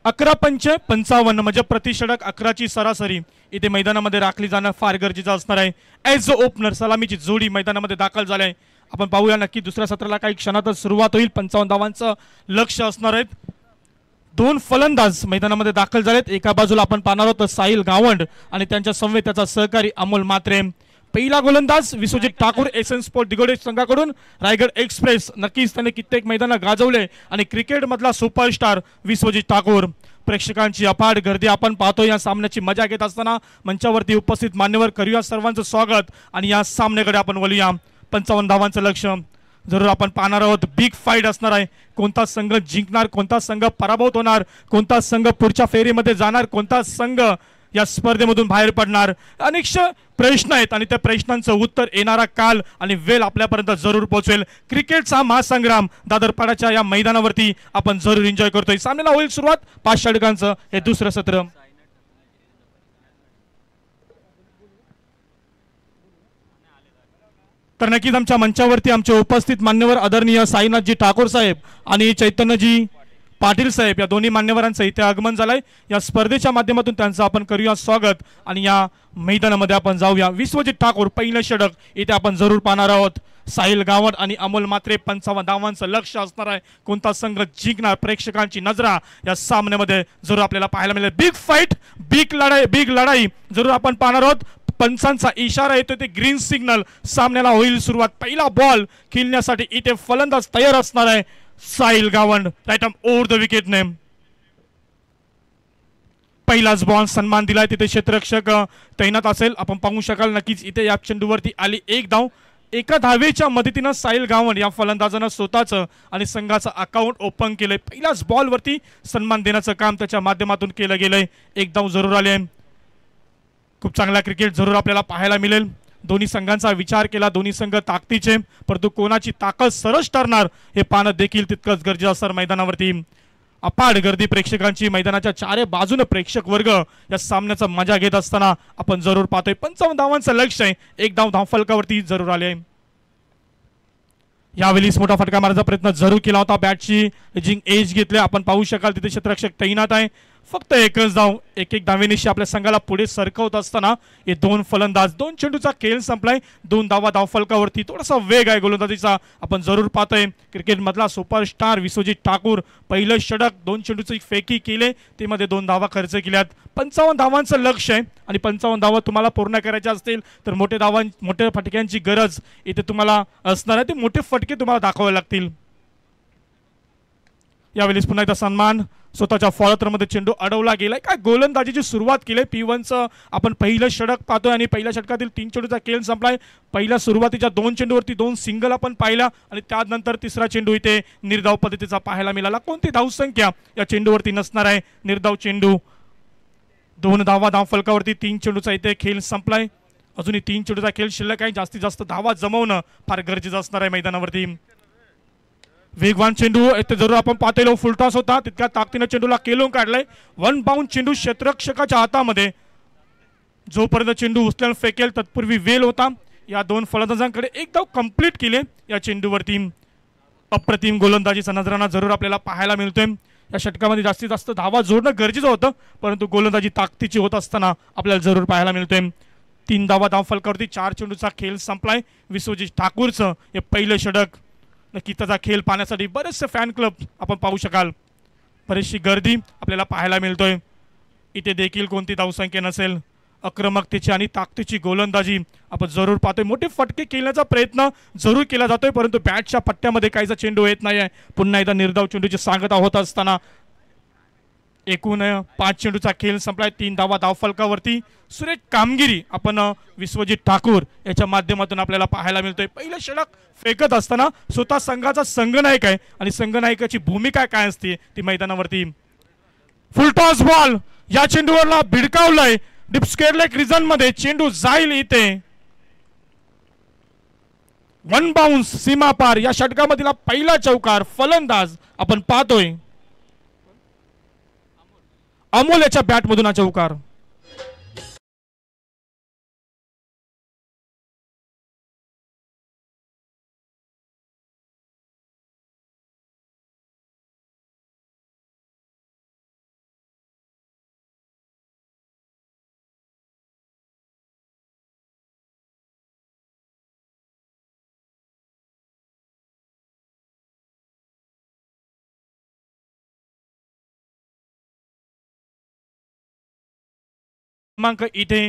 11 पंच 55 म्हणजे प्रतिषडक 11ची सरासरी इथे मैदानामध्ये राखली जाणं फार गरजेचं असणार आहे. ॲज अ ओपनर सलामीची जोडी मैदानामध्ये दाखल झाली आहे. आपण पाहूया नक्की दुसऱ्या सत्राला काही क्षणातच सुरुवात होईल. 55 धावांचं लक्ष असणार आहेत. दोन फलंदाज मैदानामध्ये दाखल झालेत. एका बाजूला आपण पाहणार आहोत साहिल गावंड आणि त्यांच्या समवेत त्याचा सहकारी अमोल म्हात्रे. पहिला गोलंदाज विश्वजित ठाकूर एसएन स्पोर्ट दिगोडे संघाकडून रायगड एक्सप्रेस. नक्कीच त्याने कित्येक मैदानं गाजवले आणि क्रिकेट मधला सुपरस्टार विश्वजित ठाकूर. प्रेक्षकांची अपाट गर्दी आपण पाहतो. या सामन्याची मजा घेत असताना मंचावरती उपस्थित मान्यवर करूया सर्वांचं स्वागत आणि या सामन्याकडे आपण वळूया. 55 धावांचं लक्ष जरूर आपण पाहणार आहोत. बिग फाईट असणार आहे. कोणता संघ जिंकणार, कोणता संघ पराभूत होणार, कोणता संघ पुढच्या फेरीमध्ये जाणार, कोणता संघ या स्पर्धेमधून बाहेर पडणार. अनेक प्रश्न आहेत आणि त्या प्रश्नांचं उत्तर येणारा काल आणि वेळ आपल्यापर्यंत जरूर पोहोचवेल. क्रिकेटचा महासंग्राम दादरपाड्याच्या या मैदानावरती आपण जरूर एन्जॉय करतोय. सामन्याला होईल सुरुवात. 5 षटकांचं हे दुसरं सत्र. तर नक्कीच आमच्या मंचावरती आमचे उपस्थित मान्यवर आदरणीय साईनाथजी ठाकूर साहेब आणि चैतन्यजी पाटील साहेब या दोन्ही मान्यवरांचं इथे आगमन झालंय. या स्पर्धेच्या माध्यमातून त्यांचं आपण करूया स्वागत आणि या मैदानामध्ये आपण जाऊया. विश्वजित ठाकूर पहिलं षटक इथे आपण जरूर पाहणार आहोत. साहिल गावंड आणि अमोल म्हात्रे 55 धावांचं लक्ष असणार आहे. कोणता संघ जिंकणार, प्रेक्षकांची नजरा या सामन्यामध्ये जरूर आपल्याला पाहायला मिळेल. बिग फाईट, बिग लढाई जरूर आपण पाहणार आहोत. पंचांचा इशारा येतो ते ग्रीन सिग्नल. सामन्याला होईल सुरुवात. पहिला बॉल खेळण्यासाठी इथे फलंदाज तयार असणार आहे Sahil Gawand. Right arm over the wicket नेम. पहिलाच बॉल सन्मान दिलाय. तिथे क्षेत्ररक्षक तैनात असेल. आपण पाहू शकाल नक्कीच इथे या चेंडूवरती आली एक धाव. एका धावेच्या मदतीनं साहिल गावंड या फलंदाजानं स्वतःचं आणि संघाचं अकाउंट ओपन केलंय. पहिल्याच बॉलवरती सन्मान देण्याचं काम त्याच्या माध्यमातून केलं गेलंय. एक धाव जरूर आले. खूप चांगला क्रिकेट जरूर आपल्याला पाहायला मिळेल. दोन्ही संघांचा विचार केला. दोन्ही संघ ताकदीचे, परंतु कोणाची ताकद सरस ठरणार हे पाहणं देखील तितकंच गरजेचं असणार. मैदानावरती अपाट गर्दी प्रेक्षकांची. मैदानाच्या चारे बाजूने प्रेक्षक वर्ग या सामन्याचा मजा घेत असताना आपण जरूर पाहतोय. 55 धावांचं लक्ष आहे. एक धाव धावफलकावरती जरूर आले. यावेळीच मोठा फटका मारण्याचा प्रयत्न जरूर केला होता. बॅटची जिंक एज घेतले. आपण पाहू शकाल तिथे क्षेत्ररक्षक तैनात आहे. फक्त एकच धाव. एक धावेनिशी आपल्या संघाला पुढे सरकवत असताना हे दोन फलंदाज. 2 चेंडूचा खेळ संपलाय. 2 धावा धावफलकावरती. थोडासा वेग आहे गोलंदाजीचा आपण जरूर पाहतोय. क्रिकेट मधला सुपरस्टार विश्वजित ठाकूर पहिलं षटक 2 चेंडूची फेकी केले. ते मध्ये 2 धावा खर्च केल्यात. 55 धावांचं लक्ष आहे आणि 55 धावा तुम्हाला पूर्ण करायच्या असतील तर मोठ्या फटक्यांची गरज इथे तुम्हाला असणार आहे. ते मोठे फटके तुम्हाला दाखवावे लागतील. यावेळेस पुन्हा एकदा सन्मान. स्वतःच्या फॉलोथ्रोमध्ये चेंडू अडवला गेलाय. काय गोलंदाजीची सुरुवात केली. P1चं आपण पहिलं षटक पाहतोय आणि पहिल्या षटकातील 3 चेंडूचा खेळ संपलाय. पहिल्या सुरुवातीच्या 2 चेंडूवरती 2 सिंगल आपण पाहिला आणि त्यानंतर तिसरा चेंडू इथे निर्धाव पद्धतीचा पाहायला मिळाला. कोणती धावसंख्या या चेंडूवरती नसणार आहे. निर्धाव चेंडू. 2 धावा धावफलकावरती. 3 चेंडूचा इथे खेळ संपलाय. अजूनही 3 चेंडूचा खेळ शिल्लक आहे. जास्तीत जास्त धावा जमवणं फार गरजेचं असणार आहे मैदानावरती. वेगवान चेंडू इथे जरूर आपण पाहतोय. फुलटॉस होता. तितक्या ताकदीने चेंडूला केलून काढलाय. 1 बाउंड चेंडू क्षेत्ररक्षकाच्या हातामध्ये. जोपर्यंत चेंडू उचलून फेकेल तत्पूर्वी वेल होता. या 2 फलंदाजांकडे एक धाव कंप्लीट केले या चेंडूवरती. अप्रतिम गोलंदाजीचा नजराणा जरूर आपल्याला पाहायला मिळतोय. या षटकामध्ये जास्तीत जास्त धावा जोडणं गरजेचं होतं, परंतु गोलंदाजी ताकदीची होत असताना आपल्याला जरूर पाहायला मिळतोय. 3 धावा धावफलकावरती. 4 चेंडूचा खेळ संपलाय. विश्वजित ठाकूरचं हे पहिलं षटक. नक्की त्याचा खेळ पाहण्यासाठी बरेचसे फॅन क्लब आपण पाहू शकाल. बरीचशी गर्दी आपल्याला पाहायला मिळतोय. इथे देखील कोणती धावसंख्या नसेल. आक्रमकतेची आणि ताकदीची गोलंदाजी आपण जरूर पाहतोय. मोठे फटके खेळण्याचा प्रयत्न जरूर केला जातोय, परंतु बॅटच्या पट्ट्यामध्ये काहीचा चेंडू येत नाही आहे. पुन्हा एकदा निर्धाव चेंडूची सांगता होत असताना एकूण 5 चेंडूचा खेळ संपलाय. 3 धावा धावफलकावरती. सुरेख कामगिरी आपण विश्वजित ठाकूर याच्या माध्यमातून आपल्याला पाहायला मिळतोय. पहिलं षटक फेकत असताना स्वतः संघाचा संघनायक आहे आणि संघनायकाची भूमिका काय असते ती मैदानावरती. फुल टॉस बॉल या चेंडूवरला भिडकावलंय डिप्सकेअरलेक रिजन मध्ये. चेंडू जाईल इथे. 1 बाउन्स सीमा पार. या षटकामधील पहिला चौकार. फलंदाज आपण पाहतोय अमोल याच्या बॅट मधून हा चौकार. क्रमांक इथे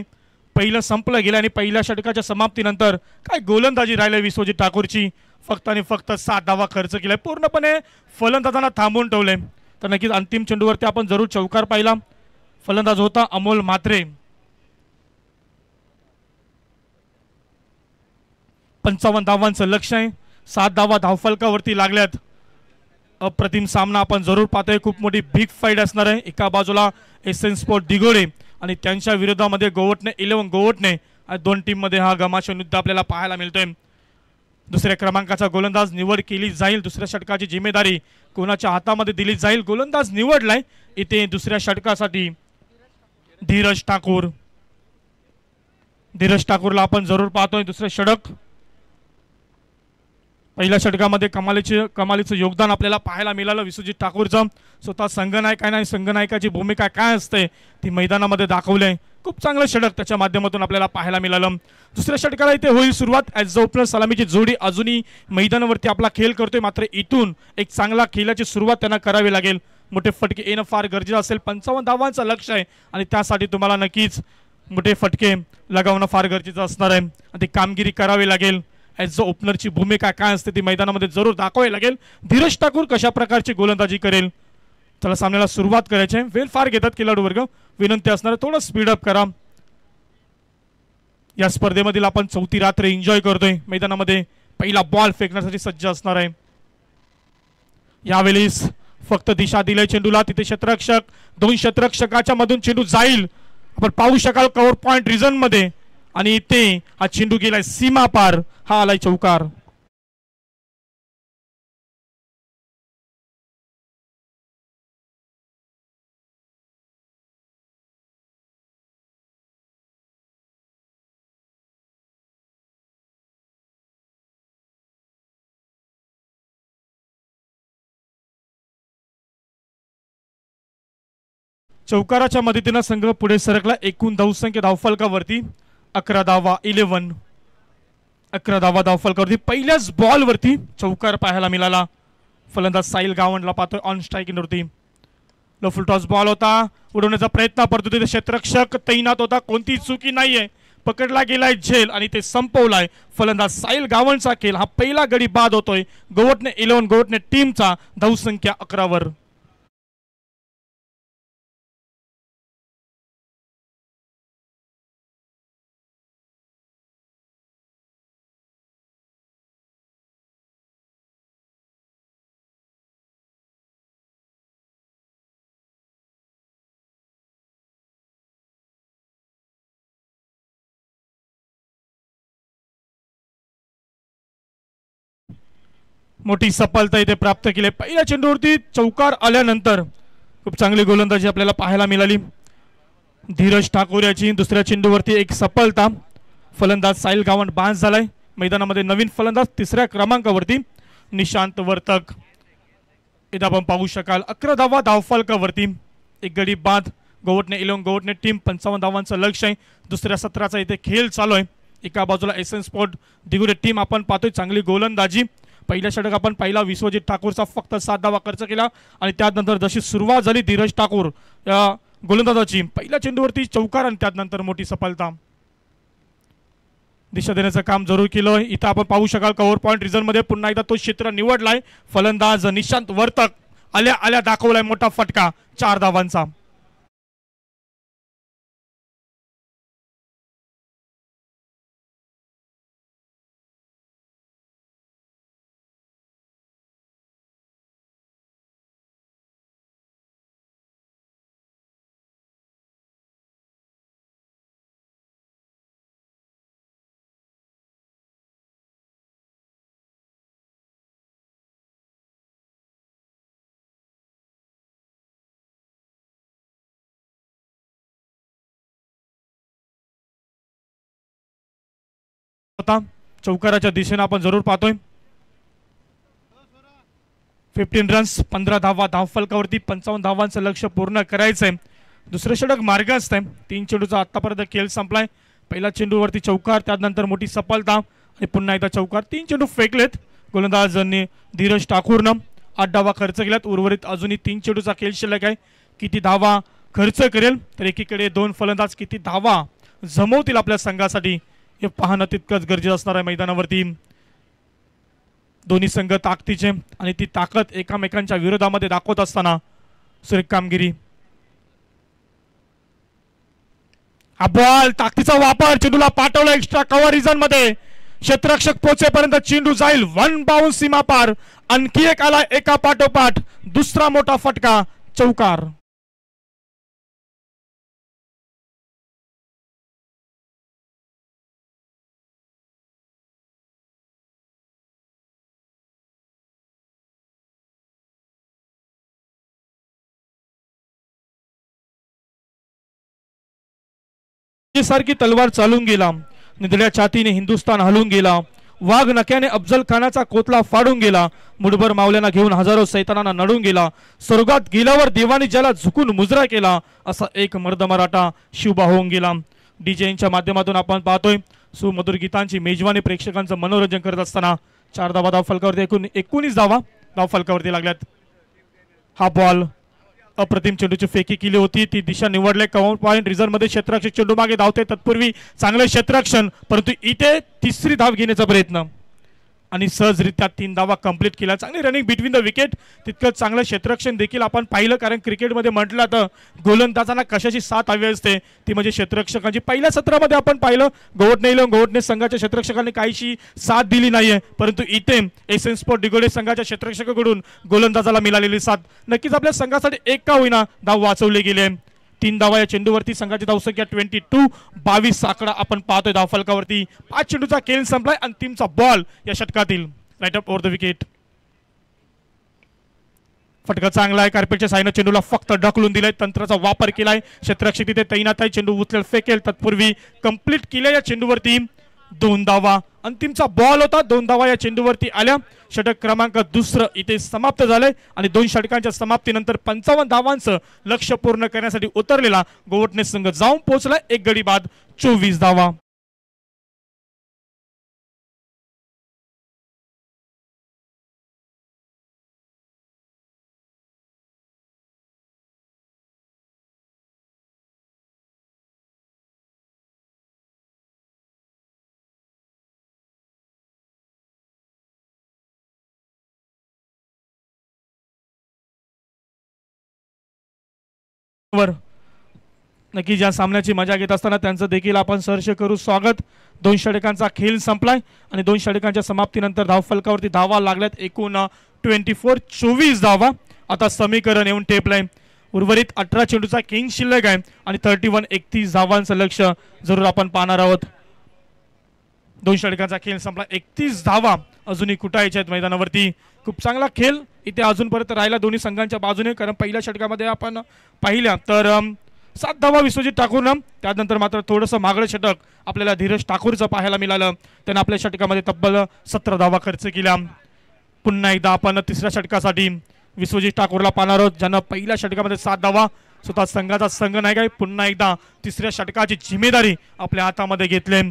पहिलं संपलं गेलं आणि पहिल्या षटकाच्या समाप्तीनंतर काय गोलंदाजी राहिली विश्वजित ठाकूरची. फक्त आणि फक्त 7 धावा खर्च केलाय. पूर्णपणे फलंदाजांना थांबवून ठेवलंय. तर नक्कीच अंतिम चेंडूवरती आपण जरूर चौकार पाहिला. फलंदाज होता अमोल म्हात्रे. 55 धावांचं लक्ष्य आहे. 7 धावा धावफलकावरती लागल्यात. अप्रतिम सामना आपण जरूर पाहतोय. खूप मोठी बिग फाईट असणार आहे. एका बाजूला एसएन स्पोर्ट दिगोडे आणि त्यांच्या विरोधामध्ये गोवटणे 11 गोवटणे. दोन टीम मध्ये हा घमासान युद्ध आपल्याला पाहायला मिळतोय. दुसऱ्या क्रमांकाचा गोलंदाज निवड केली जाईल. दुसऱ्या षटकाची जिम्मेदारी कोणाच्या हातामध्ये दिली जाईल. गोलंदाज निवडलाय इथे दुसऱ्या षटकासाठी धीरज ठाकूर. धीरज ठाकूरला आपण जरूर पाहतोय. दुसरे षटक. पहिल्या षटकामध्ये कमालीचं योगदान आपल्याला पाहायला मिळालं विश्वजित ठाकूरचं. स्वतः संघनायक आहे आणि संघनायकाची भूमिका काय असते ती मैदानामध्ये दाखवलंय. खूप चांगलं षटक त्याच्या माध्यमातून आपल्याला पाहायला मिळालं. दुसऱ्या षटकाला इथे होईल सुरुवात. ॲज अ ओपनर सलामीची जोडी अजूनही मैदानावरती आपला खेळ करतोय. मात्र इथून एक चांगला खेळाची सुरुवात त्यांना करावी लागेल. मोठे फटके येणं फार गरजेचं असेल. 55 धावांचं लक्ष आहे आणि त्यासाठी तुम्हाला नक्कीच मोठे फटके लगावणं फार गरजेचं असणार आहे आणि ती कामगिरी करावी लागेल. ॲज अ ओपनरची भूमिका काय असते ती मैदानामध्ये जरूर दाखवावी लागेल. धीरज ठाकूर कशा प्रकारची गोलंदाजी करेल. चला सामन्याला सुरुवात करायची आहे. वेळ फार घेतात खेळाडू वर्ग. विनंती असणार थोडं स्पीडअप करा. या स्पर्धेमधील आपण 4थी रात्र एन्जॉय करतोय. मैदानामध्ये पहिला बॉल फेकण्यासाठी सज्ज असणार आहे. यावेळेस फक्त दिशा दिले चेंडूला. तिथे क्षेत्ररक्षक. 2 क्षेत्ररक्षकाच्या मधून चेंडू जाईल. आपण पाहू शकाल कव्हर पॉइंट रिजन मध्ये आणि इथे हा चेंडू गेलाय सीमा पार. हा आलाय चौकार. चौकाराच्या मदतीने संघ पुढे सरकला. एकूण धावसंख्या धावफलकावरती 11 धावा. 11 धावा धावफलकावरती. पहिल्याच बॉल वरती चौकार पाहायला मिळाला. फलंदाज साहिल गावंडला पाहतोय ऑन स्ट्राईक वरती. लो फुल टॉस बॉल होता. उडवण्याचा प्रयत्न परंतु तिथे क्षेत्ररक्षक तैनात होता. कोणती चुकी नाहीये. पकडला गेलाय झेल आणि ते संपवलाय. फलंदाज साहिल गावंडचा खेळ. हा पहिला गडी बाद होतोय गोवटणे 11 गोवटणे टीमचा. धावसंख्या 11 वर. मोठी सफलता इथे प्राप्त केली. पहिल्या चेंडूवरती चौकार आल्यानंतर खूप चांगली गोलंदाजी आपल्याला पाहायला मिळाली धीरज ठाकूर याची. दुसऱ्या चेंडूवरती एक सफलता. फलंदाज साहिल गावंड बाद झालाय. मैदानामध्ये नवीन फलंदाज 3ऱ्या क्रमांकावरती निशांत वर्तक. इथे आपण पाहू शकाल 11 धावा धावफलकावरती. एक गडी बाद. गोवटणे 11 गोवटणे टीम 55 धावांचं लक्ष्य आहे. दुसऱ्या सत्राचा इथे खेळ चालू आहे. एका बाजूला एसएन स्पोर्ट दिगुडे टीम आपण पाहतोय चांगली गोलंदाजी. पहिल्या षटक आपण पाहिला विश्वजित ठाकूरचा फक्त 7 धावा खर्च केला आणि त्यानंतर जशी सुरुवात झाली धीरज ठाकूर या गोलंदाजाची पहिल्या चेंडूवरती चौकार आणि त्यानंतर मोठी सफलता. दिशा देण्याचं काम जरूर केलं. इथं आपण पाहू शकाल कव्हर पॉईंट रिझन मध्ये पुन्हा एकदा तो क्षेत्र निवडलाय. फलंदाज निशांत वर्तक आल्या आल्या दाखवलाय मोठा फटका 4 धावांचा. होता चौकाराच्या दिशेने आपण जरूर पाहतोय. 15 रन्स 15 धावा धावफलकावरती 55 धावांचं लक्ष्य पूर्ण करायचंय. दुसरं षटक मार्गास्त आहे. 3 चेंडूचा आतापर्यंत खेळ संपलाय. पहिल्या चेंडूवरती चौकार त्यानंतर मोठी सफलता आणि पुन्हा एकदा चौकार. 3 चेंडू फेकलेत गोलंदाजांनी. धीरज ठाकूरनं 8 धावा खर्च केल्यात. उर्वरित अजूनही 3 चेंडूचा खेळ शिल्लक आहे. किती धावा खर्च करेल तर एकीकडे 2 फलंदाज किती धावा जमवतील आपल्या संघासाठी हे पाहणं तितकंच गरजेचं असणार आहे. मैदानावरती दोन्ही संघ ताकदीचे आणि ती ताकद एकमेकांच्या विरोधामध्ये दाखवत असताना सुरेख कामगिरी. हा बॉल ताकदीचा वापर चेंडूला पाठवला एक्स्ट्रा कव्हर रिजन मध्ये. क्षेत्ररक्षक पोहोचेपर्यंत चेंडू जाईल 1 बाउन्स सीमा पार. आणखी एक आला एका पाठोपाठ दुसरा मोठा फटका चौकार. सारखी तलवार चालून गेला. निधड्या छातीने हिंदुस्थान हलून गेला. वाघ नक्याने अफजल खानाचा कोतला फाडून गेला. मुठभर मावल्यांना घेऊन हजारो सैतानांना नडून गेला. स्वर्गात गेल्यावर देवाने ज्याला झुकून मुजरा केला असा एक मर्द मराठा शिवबा होऊन गेला. डीजेच्या माध्यमातून आपण पाहतोय सुमधुर गीतांची मेजवानी प्रेक्षकांचं मनोरंजन करत असताना 4 धावा धावफलकावरती एकूण 19 धावा धावफलकावरती लागल्यात. हा बॉल अप्रतिम चेंडूची फेकी केली होती. ती दिशा निवडले कव्हर पॉईंट रिझन मध्ये. क्षेत्ररक्षक चेंडू मागे धावते तत्पूर्वी चांगले क्षेत्ररक्षण परंतु इथे तिसरी धाव घेण्याचा प्रयत्न आणि सहजरित्या 3 धावा कंप्लीट केल्या. चांगली रनिंग बिटवीन द विकेट. तितकंच चांगलं क्षेत्ररक्षण देखील आपण पाहिलं कारण क्रिकेटमध्ये म्हटलं तर गोलंदाजांना कशाची साथ हवी असते ती म्हणजे क्षेत्ररक्षकांची. पहिल्या सत्रामध्ये आपण पाहिलं गोवटणे संघाच्या क्षेत्ररक्षकांनी काहीशी साथ दिली नाहीये परंतु इथे एसएन स्पोर्ट दिगोडे संघाच्या क्षेत्ररक्षकाकडून गोलंदाजाला मिळालेली साथ नक्कीच आपल्या संघासाठी एक का होईना धाव वाचवले गेले. 3 धावा या चेंडूवरती संघाची धावसंख्या 22. 22 आकडा आपण पाहतोय धावफलकावरती. 5 चेंडूचा खेळ संपलाय. अंतिमचा बॉल या षटकातील right up over the wicket. फटका चांगला आहे. कार्पेटच्या साईनं चेंडूला फक्त ढकलून दिलाय. तंत्राचा वापर केलाय. क्षेत्ररक्षक तिथे तैनात आहे. चेंडू उचलेल फेकेल तत्पूर्वी कंप्लीट केल्या या चेंडूवरती 2 धावा. अंतिमचा बॉल होता. 2 धावा या चेंडूवरती आल्या. षटक क्रमांक 2 इथे समाप्त झालंय आणि 2 षटकांच्या समाप्तीनंतर 55 धावांचं लक्ष्य पूर्ण करण्यासाठी उतरलेला गोवटणे संघ जाऊन पोहोचलाय 1 गडी बाद 24 धावा. नक्की ज्या सामन्याची मजा घेत असताना त्यांचं देखील आपण सहर्ष करू स्वागत. 2 षटकांचा खेळ संपलाय आणि 2 षटकांच्या समाप्तीनंतर धावफलकावरती धावा लागल्यात एकूण 24 धावा. आता समीकरण येऊन टेपलंय. उर्वरित 18 चेंडूचा किंग शिल्लक आहे आणि 31 धावांचं लक्ष्य जरूर आपण पाहणार आहोत. 2 षटकांचा खेळ संपला. 31 धावा अजूनही कुटायच्या आहेत मैदानावरती. खूप चांगला खेळ इथे अजूनपर्यंत राहिला दोन्ही संघांच्या बाजूने कारण पहिल्या षटकामध्ये आपण पाहिल्या तर 7 धावा विश्वजित ठाकूरनं. त्यानंतर मात्र थोडंसं मागळं षटक आपल्याला धीरज ठाकूरचं पाहायला मिळालं. त्यानं आपल्या षटकामध्ये तब्बल 17 धावा खर्च केल्या. पुन्हा एकदा आपण तिसऱ्या षटकासाठी विश्वजित ठाकूरला पाहणार आहोत ज्यानं पहिल्या षटकामध्ये 7 धावा स्वतः संघाचा संघ नाही काय पुन्हा एकदा तिसऱ्या षटकाची जिम्मेदारी आपल्या हातामध्ये घेतली.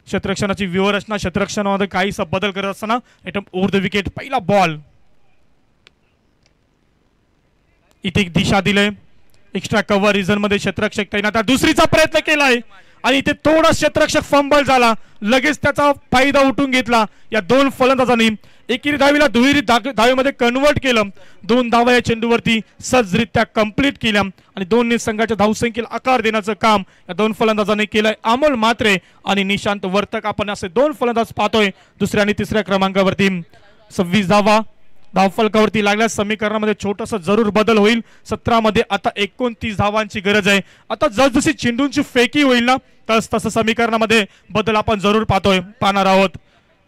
क्षेत्ररक्षणाची व्यूहरचना क्षेत्ररक्षणामध्ये काहीसा बदल करत असताना ओव्हर द विकेट पहिला बॉल इथे एक दिशा दिले. एक्स्ट्रा कव्हर रिझन मध्ये क्षेत्ररक्षक तैनात. दुसरीचा प्रयत्न केलाय आणि इथे थोडा क्षेत्ररक्षक फंबल झाला, लगेच त्याचा फायदा उठून घेतला या दोन फलंदाजांनी. एकेरी धावीला दुहेरी धावेमध्ये कन्वर्ट केलं. 2 धावा या चेंडूवरती सहजरित्या कंप्लीट केल्या आणि दोन्ही संघाच्या धावसंख्येला आकार देण्याचं काम या दोन फलंदाजांनी केलंय. अमोल म्हात्रे आणि निशांत वर्तक आपण असे दोन फलंदाज पाहतोय दुसऱ्या आणि तिसऱ्या क्रमांकावरती. 26 धावा धावफलकावरती लागल्या. समीकरणामध्ये छोटासा जरूर बदल होईल. 17 मध्ये आता 29 धावांची गरज आहे. आता जसजशी चेंडूंची फेकी होईल ना तसं समीकरणामध्ये बदल आपण जरूर पाहणार आहोत.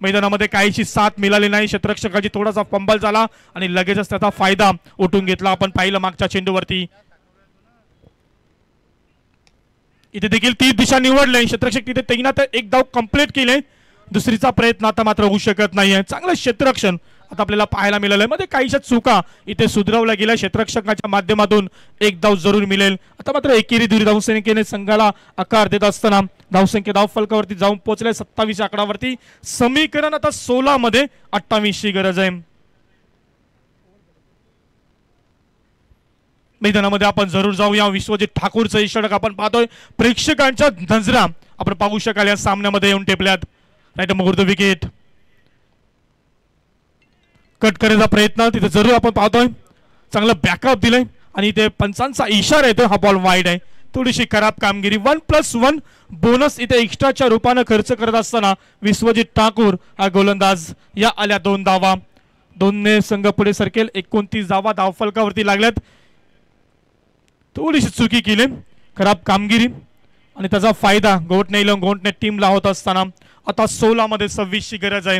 मैदानामध्ये काहीशी साथ मिळाली नाही. क्षेत्ररक्षकाची थोडासा फंबल झाला आणि लगेचच त्याचा फायदा उठून घेतला. आपण पाहिलं मागच्या चेंडूवरती. इथे देखील ती दिशा निवडली. क्षेत्ररक्षक तिथे तैनात एक धाव कंप्लीट केले. दुसरीचा प्रयत्न आता मात्र होऊ शकत नाहीये. चांगलं क्षेत्ररक्षण आता आपल्याला पाहायला मिळालंय. मध्ये काहीशा चुका इथे सुधारवल्या गेल्या. क्षेत्ररक्षकाच्या माध्यमातून एक धाव जरूर मिळेल. आता मात्र एकेरी दुहेरी धावसंख्येने संघाला आकार देत असताना धावसंख्या धावफलकावरती जाऊन पोहोचले 27 आकडावरती. समीकरण आता 16 मध्ये 28 ची गरज आहे. मैदानामध्ये आपण जरूर जाऊया. विश्वजित ठाकूरचं षटक आपण पाहतोय. प्रेक्षकांच्या नजरा आपण पाहू शकाल या सामन्यामध्ये येऊन टेपल्यात. राईट मुहूर्त विकेट कट करायचा प्रयत्न तिथे जरूर आपण पाहतोय. चांगलं बॅकअप दिलंय आणि इथे पंचांचा इशारा येतो. हा बॉल वाईड आहे. थोडीशी खराब कामगिरी. 1+1 बोनस इथे एक्स्ट्राच्या रूपाने खर्च करत असताना विश्वजित ठाकूर हा गोलंदाज. या आल्या 2 धावा. दोन्ही संघ पुढे सरकेल. 29 धावा धावफलकावरती लागल्यात. थोडीशी चुकी केली, खराब कामगिरी आणि त्याचा फायदा गोवटणे टीमला होत असताना आता 16 मध्ये 26 ची गरज आहे.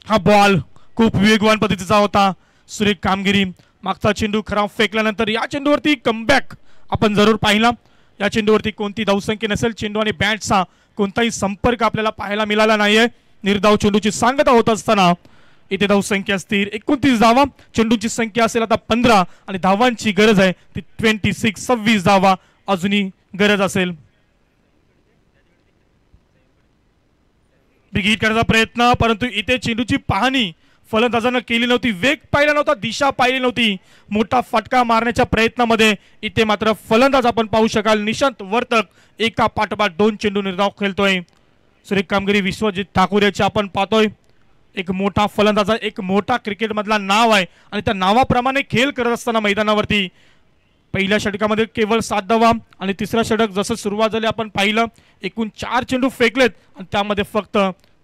हा बॉल खूप वेगवान पद्धतीचा होता. सुरेख कामगिरी. मागचा चेंडू खराब फेकल्यानंतर या चेंडूवरती कमबॅक आपण जरूर पाहिला. या चेंडूवरती कोणती धावसंख्या नसेल. चेंडू आणि बॅटचा कोणताही संपर्क आपल्याला पाहायला मिळाला नाहीये. निर्धाव चेंडूची सांगता होत असताना इथे धावसंख्या स्थिर 29 धावा. चेंडूची संख्या असेल आता 15 आणि धावांची गरज आहे ती 26 धावा अजूनही गरज असेल. बिग हिट करण्याचा प्रयत्न, परंतु इथे चेंडूची पाहणी फलंदाजांना केली नव्हती. वेग पाहिला नव्हता, दिशा पाहिली नव्हती. मोठा फटका मारण्याच्या प्रयत्नामध्ये इथे मात्र फलंदाज आपण पाहू शकाल. निशांत वर्तक एका पाठोपाठ 2 चेंडू निर्धाव खेळतोय. सुरेख कामगिरी विश्वजित ठाकूर याची आपण पाहतोय. एक मोठा फलंदाज, एक मोठा क्रिकेट मधला नाव आहे आणि त्या नावाप्रमाणे खेळ करत असताना मैदानावरती पहिल्या षटकामध्ये केवळ 7 धावा आणि तिसरा षटक जसं सुरुवात झाली आपण पाहिलं एकूण 4 चेंडू फेकलेत आणि त्यामध्ये फक्त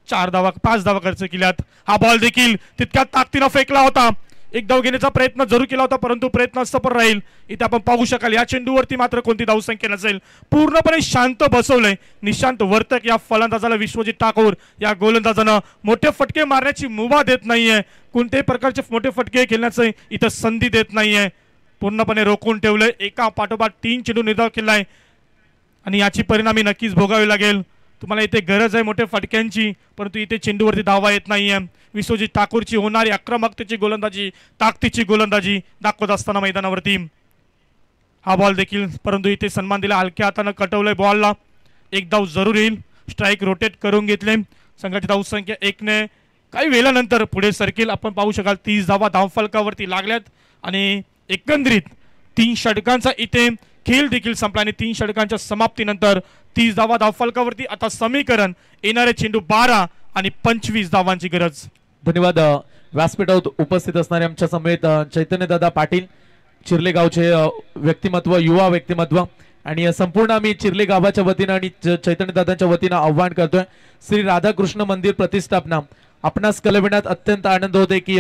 5 धावा खर्च केल्यात. हा बॉल देखील तितक्या ताकदीने फेकला होता. एक धाव घेण्याचा प्रयत्न जरूर केला होता परंतु प्रयत्न असफल राहील. इथे आपण पाहू शकाल या चेंडूवरती मात्र कोणती धावसंख्या नसेल. पूर्णपणे शांत बसवलंय निशांत वर्तक या फलंदाजाला. विश्वजित ठाकूर या गोलंदाजानं मोठे फटके मारण्याची मुभा देत नाहीये. कोणत्याही प्रकारचे मोठे फटके खेळण्याचं इथं संधी देत नाहीये. पूर्णपणे रोखून ठेवलंय. एका पाठोपाठ 3 चेंडू निर्धाव केलाय आणि याची परिणामी नक्कीच भोगावी लागेल. तुम्हाला इथे गरज आहे मोठ्या फटक्यांची परंतु इथे चेंडूवरती धावा येत नाहीये. विश्वजित ठाकूरची होणारी आक्रमकतेची गोलंदाजी, ताकदीची गोलंदाजी दाखवत असताना मैदानावरती हा बॉल देखील, परंतु इथे सन्मान दिला. हलक्या हाताने कटवलंय बॉलला. एक धाव जरूर येईल. स्ट्राईक रोटेट करून घेतले. संघाची धावसंख्या 1 ने काही वेळानंतर पुढे सरकेल. आपण पाहू शकाल 30 धावा धावफलकावरती लागल्यात आणि एकंदरीत 3 षटकांचा इथे खेळ देखील संपला आणि 3 षटकांच्या समाप्तीनंतर 30 धावा धावफलकावरती. आता समीकरण येणारे चेंडू 12 आणि 25 धावांची गरज. धन्यवाद. व्यासपीठावर उपस्थित असणारे आमच्या समेत चैतन्यदादा पाटील, चिर्ले गावचे व्यक्तिमत्व, युवा व्यक्तिमत्व आणि संपूर्ण आम्ही चिर्ले गावाच्या वतीनं आणि चैतन्यदादांच्या वतीनं आव्हान करतोय. श्री राधाकृष्ण मंदिर प्रतिष्ठापना आपणास कळविण्यात अत्यंत आनंद होते की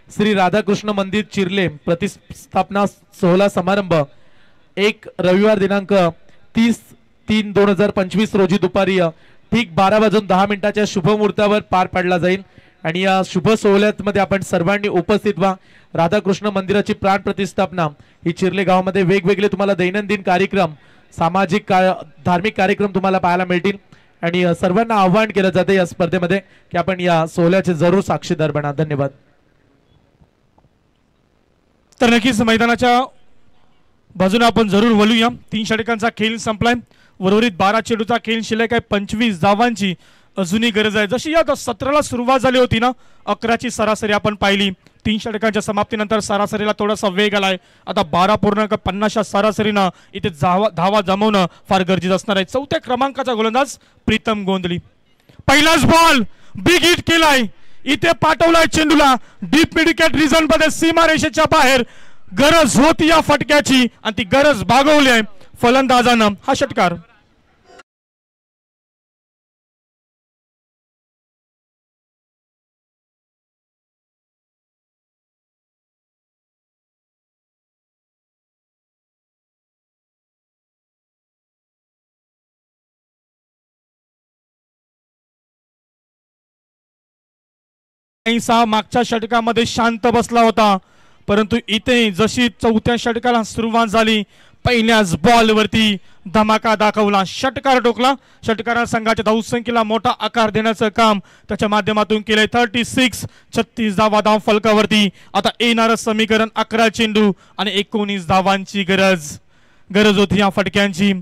श्री राधाकृष्ण मंदिर चिर्ले प्रतिष्ठापना सोहळा समारंभ 1 रविवार दिनांक 30/3/2025 रोजी दुपारी ठीक 12:10 शुभ मुहूर्तावर पार पाडला जाईल आणि या शुभ सोहळ्यात मध्ये आपण सर्वांनी उपस्थित व्हा. राधाकृष्ण मंदिराची प्राण प्रतिष्ठापना ही चिर्ले गावामध्ये वेगवेगळे तुम्हाला दैनंदिन कार्यक्रम, सामाजिक धार्मिक कार्यक्रम तुम्हाला पाहायला मिळतील आणि सर्वांना आव्हान केलं जाते या स्पर्धेमध्ये की आपण या सोहळ्याचे जरूर साक्षीदार बना. धन्यवाद. तर नक्कीच मैदानाच्या बाजूने आपण जरूर वळूया. 3 षटकांचा खेळ संपलाय. उर्वरित 12 चेंडूचा खेळ शिल्लक आहे. 25 धावांची अजूनही गरज आहे. जशी या 17ला सुरुवात झाली होती ना 11ची सरासरी आपण पाहिली 3 षटकांच्या समाप्तीनंतर सरासरीला थोडासा वेग आलाय. आता 12.50 सरासरीनं इथे धावा जमवणं फार गरजेचं असणार आहे. 4थ्या क्रमांकाचा गोलंदाज प्रीतम गोंधली. पहिलाच बॉल बिग हिट केलाय. इथे पाठवलाय चेंडूला डीप मिडविकेट रिझन मध्ये सीमारेषेच्या बाहेर. गरज होती या फटक्याची आणि ती गरज भागवली आहे फलंदाजानं. हा षटकार मागच्या षटकामध्ये शांत बसला होता, परंतु इथे जशी 4थ्या षटकाला सुरुवात झाली पहिल्याच बॉलवरती धमाका दाखवला. षटकार टोकला. षटकारा संघाच्या धावसंख्येला मोठा आकार देण्याचं काम त्याच्या माध्यमातून केलंय. 36 धावा धाव फलकावरती. आता येणारं समीकरण 11 चेंडू आणि 19 धावांची गरज होती या फटक्यांची.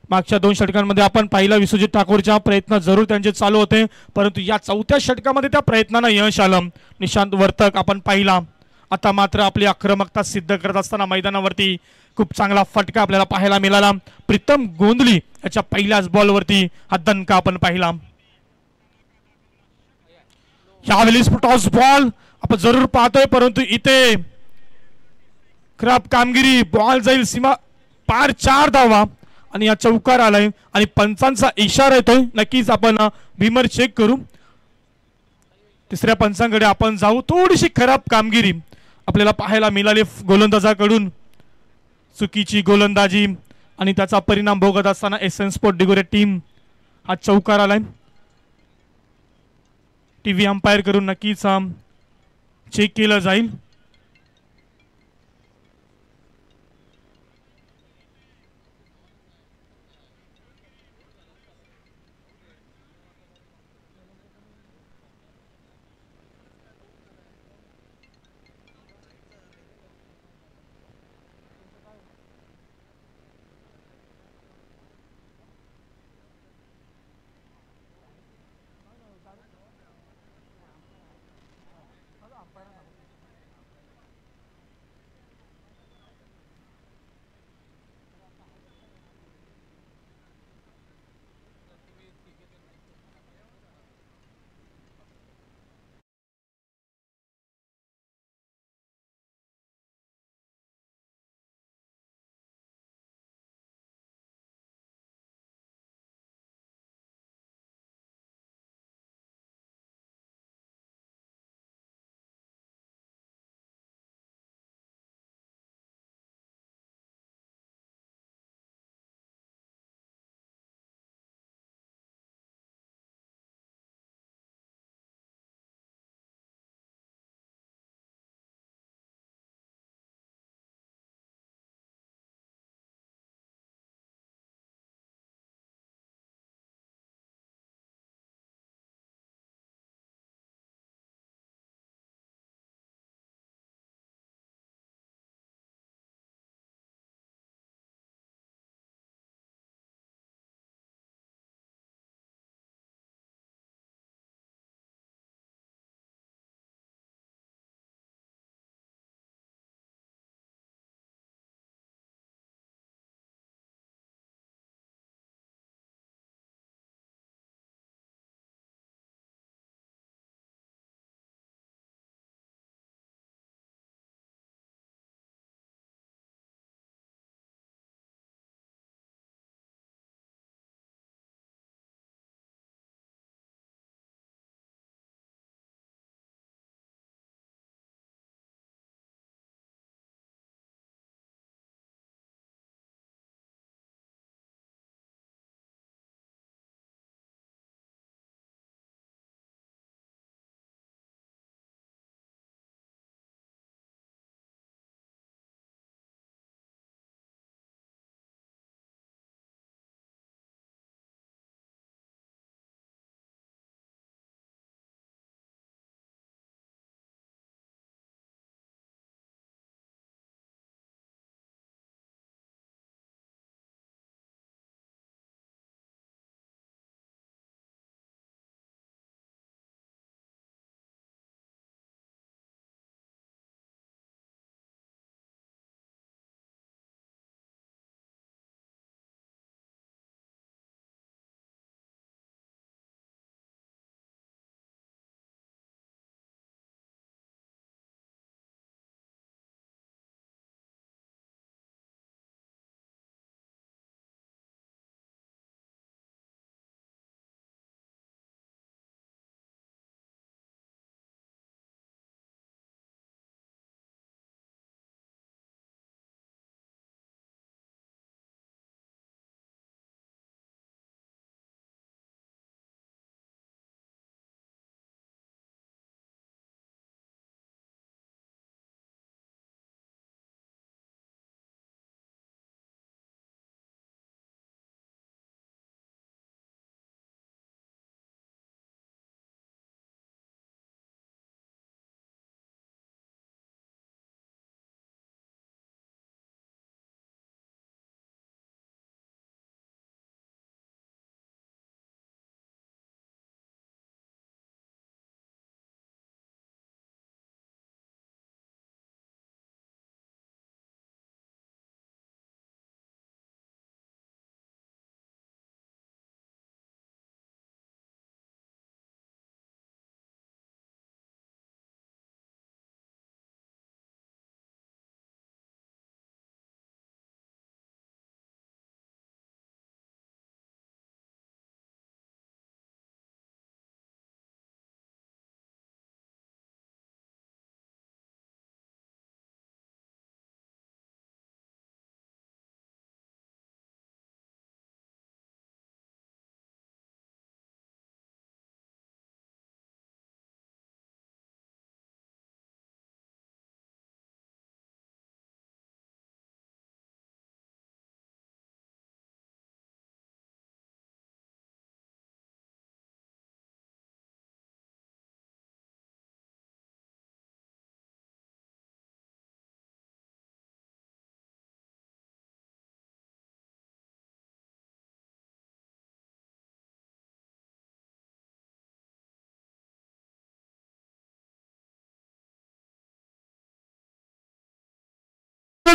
मागच्या 2 षटकांमध्ये आपण पाहिला विश्वजित ठाकूरच्या प्रयत्न जरूर त्यांचे चालू होते, परंतु या 4थ्या षटकामध्ये त्या प्रयत्नांना यश आलं. निशांत वर्तक आपण पाहिला. आता मात्र आपली आक्रमकता सिद्ध करत असताना मैदानावरती खूप चांगला फटका आपल्याला पाहायला मिळाला. प्रीतम गोंधली याच्या पहिल्याच बॉलवरती हा दणका आपण पाहिला. यावेळी टॉस बॉल आपण जरूर पाहतोय, परंतु इथे खराब कामगिरी. बॉल जाईल सीमा पार 4 धावा आणि या चौकार आलाय आणि पंचांचा इशारा येतोय. नक्कीच आपण भीमर चेक करू. तिसऱ्या पंचांकडे आपण जाऊ. थोडीशी खराब कामगिरी आपल्याला पाहायला मिळाली गोलंदाजाकडून. चुकीची गोलंदाजी आणि त्याचा परिणाम भोगत असताना एसएन स्पोर्ट डिगोरे टीम हा चौकार आलाय. टीव्ही अंपायर करून नक्कीच चेक केलं जाईल.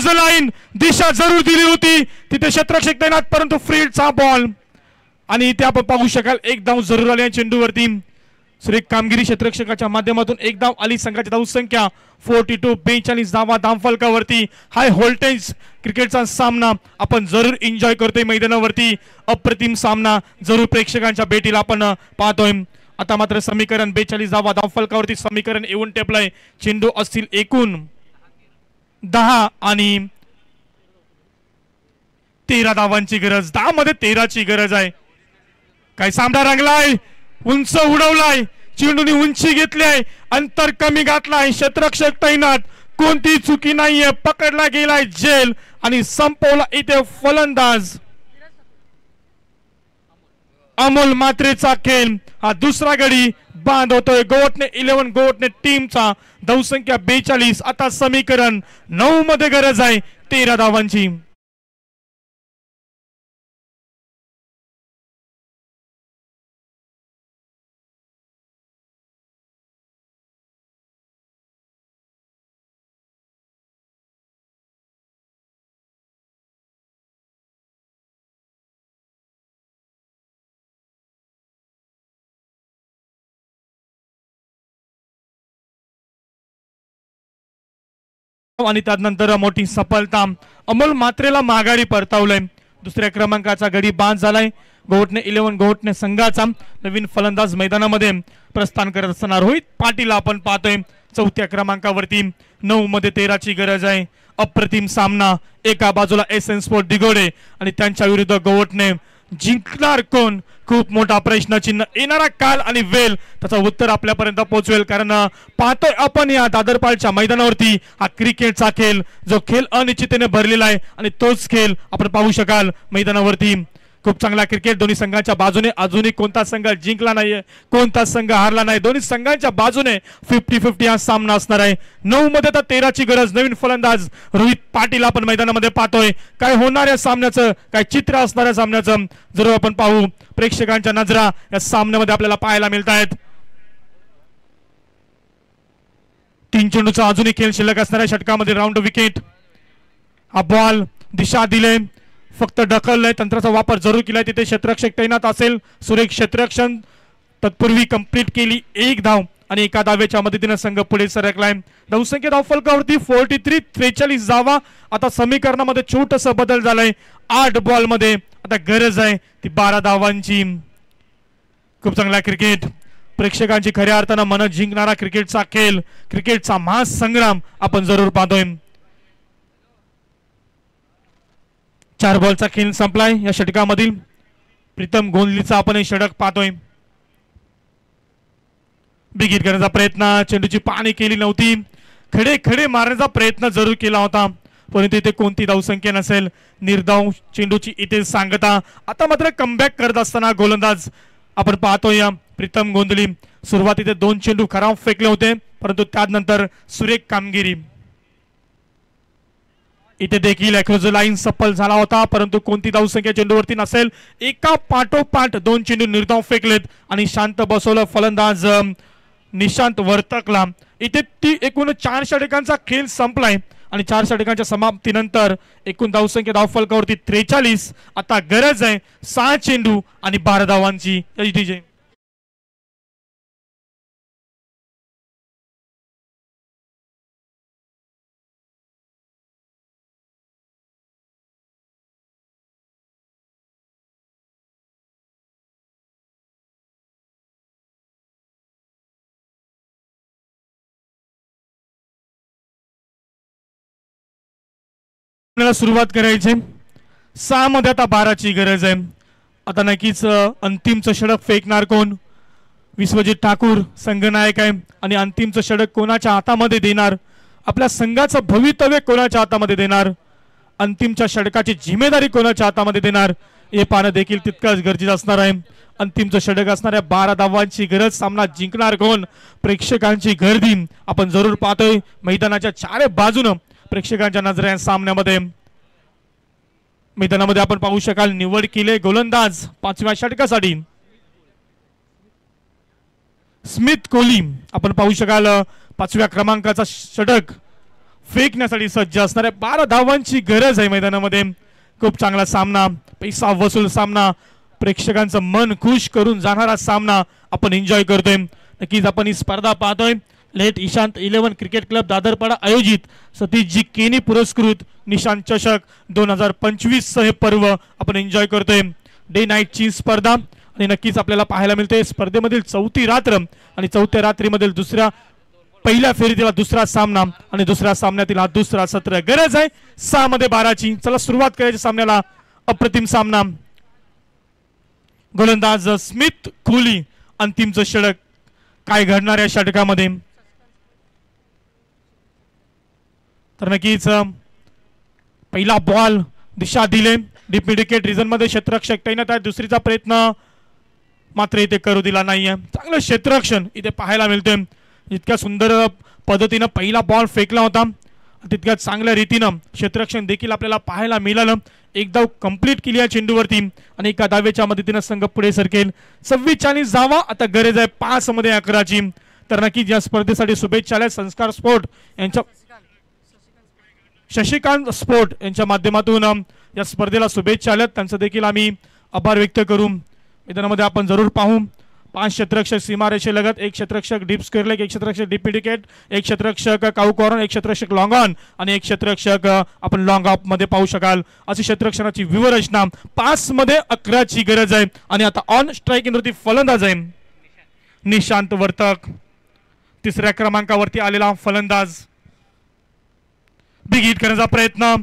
लाईन दिशा जरूर दिली होती तिथे क्षेत्ररक्षक तैनात, परंतु फील्डचा बॉल आणि इथे आपण पाहू शकाल एक धाव जरूर आली चेंडूवरती. सुरेख कामगिरी क्षेत्ररक्षकाच्या माध्यमातून एक धाव आली. संघाची धावसंख्या 42, 42 धावा धावफलकावरती. हाय व्होल्टेज क्रिकेटचा सामना आपण जरूर एन्जॉय करतोय मैदानावरती. अप्रतिम सामना जरूर प्रेक्षकांच्या भेटीला आपण पाहतोय. आता मात्र समीकरण 42 धावा धावफलकावरती समीकरण येऊन टेपलंय. चेंडू असतील एकूण 10 आणि 13 धावांची गरज. 10 मध्ये 13ची गरज आहे. काय सामना रंगलाय, उंच उडवलाय, चेंडूने उंची घेतली आहे, अंतर कमी घातलाय, क्षेत्ररक्षक तैनात, कोणती चुकी नाहीये, पकडला गेलाय झेल आणि संपवला इथे फलंदाज अमोल मात्रेचा खेळ. हा दुसरा गडी बाद होतोय. गोवटने 11 गोवटने टीमचा धावसंख्या 42. आता समीकरण 9 मध्ये गरज आहे 13 धावांची. आणि त्यानंतर मोठी सफलता अमोल मात्रेला माघारी परतावलंय. दुसऱ्या क्रमांकाचा गडी बाद झालाय. गोवटने 11 गोवटने संघाचा नवीन फलंदाज मैदानामध्ये प्रस्थान करत असताना रोहित पाटील आपण पाहतोय चौथ्या क्रमांकावरती. 9 मध्ये 13ची गरज आहे. अप्रतिम सामना. एका बाजूला एसएन स्पोर्ट दिगोडे आणि त्यांच्या विरुद्ध गोवटने. जिंकणार कोण? खूप मोठा प्रश्नचिन्ह. येणारा काल आणि वेळ त्याचा उत्तर आपल्यापर्यंत पोहोचवेल, कारण पाहतोय आपण या दादरपालच्या मैदानावरती हा क्रिकेटचा खेळ, जो खेळ अनिश्चिततेने भरलेला आहे आणि तोच खेळ आपण पाहू शकाल मैदानावरती. खूप चांगला क्रिकेट दोन्ही संघांच्या बाजूने. अजूनही कोणता संघ जिंकला नाहीये, कोणता संघ हारला नाही. दोन्ही संघांच्या बाजूने 50-50 हा सामना असणार आहे. 9 मध्ये तर 13ची गरज. नवीन फलंदाज रोहित पाटील आपण मैदानामध्ये पाहतोय. काय होणार या सामन्याचं, काय चित्र असणार या सामन्याचं जरूर आपण पाहू. प्रेक्षकांच्या नजरा या सामन्यामध्ये आपल्याला पाहायला मिळत आहेत. 3 चेंडूचा अजूनही खेळ शिल्लक असणाऱ्या षटकामध्ये राऊंड विकेट. हा बॉल दिशा दिले, फक्त ढकललंय, तंत्राचा वापर जरूर केलाय. तिथे क्षेत्ररक्षक तैनात असेल. सुरेख क्षेत्ररक्षण तत्पूर्वी कंप्लीट केली 1 धाव आणि एका धावेच्या मदतीने संघ पुढे सरकलाय. धावसंख्या धावफलकावरती 43, 43 धावा. आता समीकरणामध्ये छोटासा बदल झालाय. 8 बॉल मध्ये आता गरज आहे ती 12 धावांची. खूप चांगला क्रिकेट. प्रेक्षकांची खऱ्या अर्थानं मन जिंकणारा क्रिकेटचा खेळ, क्रिकेटचा महासंग्राम आपण जरूर पाहतोय. 4 बॉलचा खेळ संपलाय. या षटकामधील प्रीतम गोंधलीचा आपण हे षटक पाहतोय. बिगिट करण्याचा प्रयत्न, चेंडूची पाहणी केली नव्हती. खडे खडे मारण्याचा प्रयत्न जरूर केला होता, परंतु इथे कोणती धावसंख्या नसेल. निर्धाव चेंडूची इथे सांगता. आता मात्र कमबॅक करत असताना गोलंदाज आपण पाहतोय प्रीतम गोंधली. सुरुवातीचे 2 चेंडू खराब फेकले होते, परंतु त्यानंतर सुरेख कामगिरी. इथे देखील अक्रॉस द लाईन सफल झाला होता, परंतु कोणती धावसंख्या चेंडूवरती नसेल. एका पाठोपाठ 2 चेंडू निर्धाव फेकलेत आणि शांत बसवलं फलंदाज निशांत वर्तकला. इथे एकूण 4 षटकांचा खेळ संपलाय आणि 4 षटकांच्या समाप्तीनंतर एकूण धावसंख्या धावफलकावरती 43. आता गरज आहे 6 चेंडू आणि 12 धावांची. सुरुवात करायची. 6 मध्ये आता 12ची गरज आहे. आता नक्कीच अंतिमचं षटक फेकणार कोण? विश्वजित ठाकूर संघनायक आहे आणि अंतिमचं षटक कोणाच्या हातामध्ये देणार? आपल्या संघाचं भवितव्य कोणाच्या हातामध्ये देणार? अंतिमच्या षटकाची जिम्मेदारी कोणाच्या हातामध्ये देणार हे पाहणं देखील तितकंच गरजेचं असणार आहे. अंतिमचं षटक असणाऱ्या 12 धावांची गरज. सामना जिंकणार कोण? प्रेक्षकांची गर्दी आपण जरूर पाहतोय. मैदानाच्या 4 बाजूनं प्रेक्षकांच्या नजरा सामन्यामध्ये. मैदानामध्ये आपण पाहू शकाल निवड केले गोलंदाज 5व्या षटकासाठी स्मिथ कोहली. आपण पाहू शकाल 5व्या क्रमांकाचा षटक फेकण्यासाठी सज्ज असणाऱ्या 12 धावांची गरज आहे मैदानामध्ये. खूप चांगला सामना, पैसा वसूल सामना, प्रेक्षकांचं मन खुश करून जाणारा सामना आपण एन्जॉय करतोय. नक्कीच आपण ही स्पर्धा पाहतोय. लेट ईशांत 11 क्रिकेट क्लब दादरपाडा आयोजित सतीशजी केनी पुरस्कृत निशांत चषक 2025 हे पर्व आपण एन्जॉय करतोय. डे नाईटची स्पर्धा आणि नक्कीच आपल्याला पाहायला मिळते स्पर्धेमधील चौथी रात्र आणि चौथ्या रात्रीमधील पहिल्या फेरीतील दुसरा सामना आणि दुसऱ्या सामन्यातील हा दुसरा सत्र. गरज आहे 6 मध्ये 12ची. चला सुरुवात करायची सामन्याला. अप्रतिम सामना. गोलंदाज स्मिथ कोहली अंतिमचं षटक. काय घडणार या षटकामध्ये तर नक्कीच पहिला बॉल दिशा दिले डीप मिड विकेट रिजन मध्ये क्षेत्ररक्षक तैनात आहे. दुसरीचा प्रयत्न मात्र इथे करू दिला नाहीये. चांगलं क्षेत्ररक्षण इथे पाहायला मिळते. इतक्या सुंदर पद्धतीनं पहिला बॉल फेकला होता तितक्या चांगल्या रीतीनं क्षेत्ररक्षण देखील आपल्याला पाहायला मिळालं. एक धाव कंप्लीट केली आहे चेंडूवरती आणि एका धावेच्या मदतीनं संघ पुढे सरकेल. 44 धावा. आता गरज आहे 5 मध्ये 11ची. तर नक्कीच या स्पर्धेसाठी शुभेच्छा आहेत संस्कार स्पोर्ट यांच्या शशिकांत स्पोर्ट यांच्या माध्यमातून या स्पर्धेला शुभेच्छा आल्यात. त्यांचं देखील आम्ही आभार व्यक्त करू. मैदानामध्ये आपण जरूर पाहू 5 क्षेत्ररक्षक सीमारेषेलगत, 1 क्षेत्ररक्षक डीप स्क्वेअर लेग, 1 क्षेत्ररक्षक डीप मिड विकेट, 1 क्षेत्ररक्षक काऊ कॉर्नर, 1 क्षेत्ररक्षक लॉंग ऑन आणि 1 क्षेत्ररक्षक आपण लॉंग ऑफ मध्ये पाहू शकाल. अशी क्षेत्ररक्षणाची व्यूहरचना. 5 मध्ये 11ची गरज आहे आणि आता ऑन स्ट्राईक वरती फलंदाज आहे निशांत वर्तक. तिसऱ्या क्रमांकावरती आलेला फलंदाज. बिग हिट करण्याचा प्रयत्न